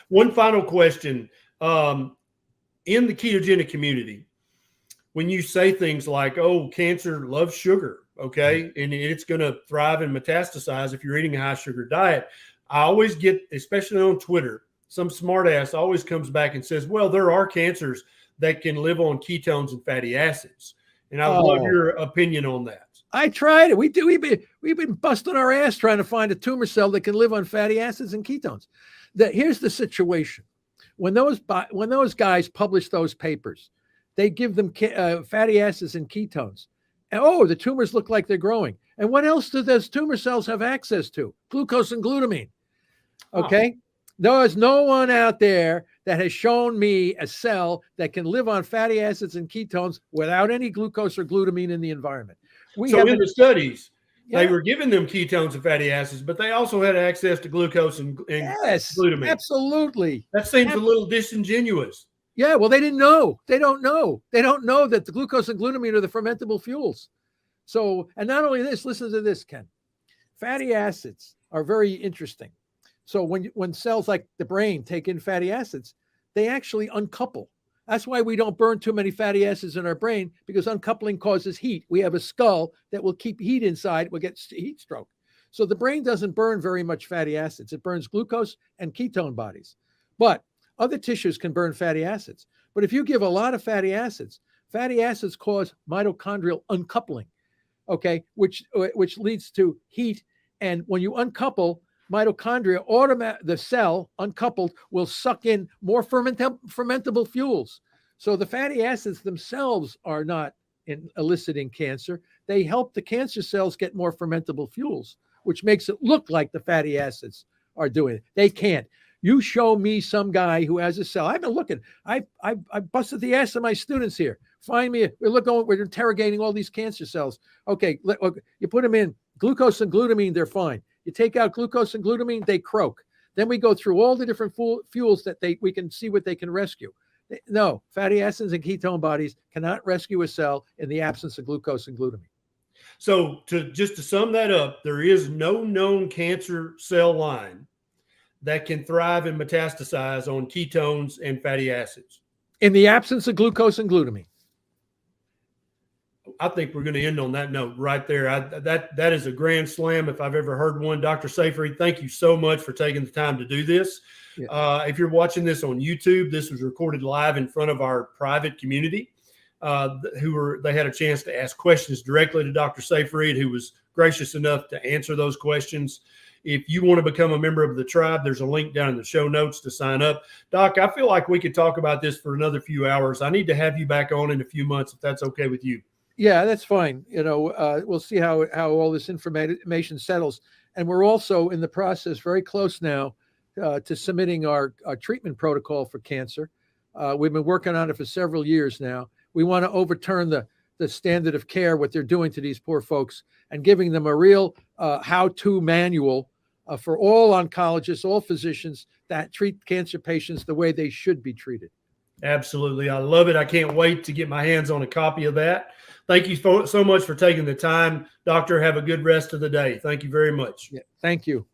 One final question. In the ketogenic community, when you say things like, oh, cancer loves sugar, okay, and it's going to thrive and metastasize if you're eating a high sugar diet, I always get, especially on Twitter, some smartass always comes back and says, well, there are cancers that can live on ketones and fatty acids. And I love your opinion on that. I tried it. We've been busting our ass trying to find a tumor cell that can live on fatty acids and ketones. Here's the situation. When those guys publish those papers, they give them fatty acids and ketones. And the tumors look like they're growing. And what else do those tumor cells have access to? Glucose and glutamine. Okay. There is no one out there that has shown me a cell that can live on fatty acids and ketones without any glucose or glutamine in the environment. So in the studies, they were giving them ketones and fatty acids, but they also had access to glucose and glutamine. Absolutely. That seems a little disingenuous. Yeah, well, they didn't know. They don't know. They don't know that the glucose and glutamine are the fermentable fuels. So, and not only this, listen to this, Ken. Fatty acids are very interesting. So when cells like the brain take in fatty acids, they actually uncouple. That's why we don't burn too many fatty acids in our brain, because uncoupling causes heat. We have a skull that will keep heat inside. We'll get heat stroke. So the brain doesn't burn very much fatty acids. It burns glucose and ketone bodies. But other tissues can burn fatty acids. But if you give a lot of fatty acids cause mitochondrial uncoupling, okay, which leads to heat. And when you uncouple, mitochondria, the cell uncoupled will suck in more fermentable fuels. So the fatty acids themselves are not eliciting cancer. They help the cancer cells get more fermentable fuels, which makes it look like the fatty acids are doing it. They can't. You show me some guy who has a cell. I've been looking. I busted the ass of my students here. Find me. We're interrogating all these cancer cells. Okay, you put them in glucose and glutamine, they're fine. You take out glucose and glutamine, they croak. Then we go through all the different fuels that we can see what they can rescue. No, fatty acids and ketone bodies cannot rescue a cell in the absence of glucose and glutamine. So to sum that up, there is no known cancer cell line that can thrive and metastasize on ketones and fatty acids. In the absence of glucose and glutamine. I think we're going to end on that note right there. That is a grand slam if I've ever heard one. Dr. Seyfried, thank you so much for taking the time to do this. Yeah. If you're watching this on YouTube, this was recorded live in front of our private community. They had a chance to ask questions directly to Dr. Seyfried, who was gracious enough to answer those questions. If you want to become a member of the tribe, there's a link down in the show notes to sign up. Doc, I feel like we could talk about this for another few hours. I need to have you back on in a few months, if that's okay with you. Yeah, that's fine. We'll see how all this information settles. And we're also in the process, very close now, to submitting our treatment protocol for cancer. We've been working on it for several years now. We want to overturn the standard of care, what they're doing to these poor folks, and giving them a real how-to manual for all oncologists, all physicians that treat cancer patients the way they should be treated. Absolutely. I love it. I can't wait to get my hands on a copy of that. Thank you so much for taking the time. Doctor, have a good rest of the day. Thank you very much. Yeah, thank you.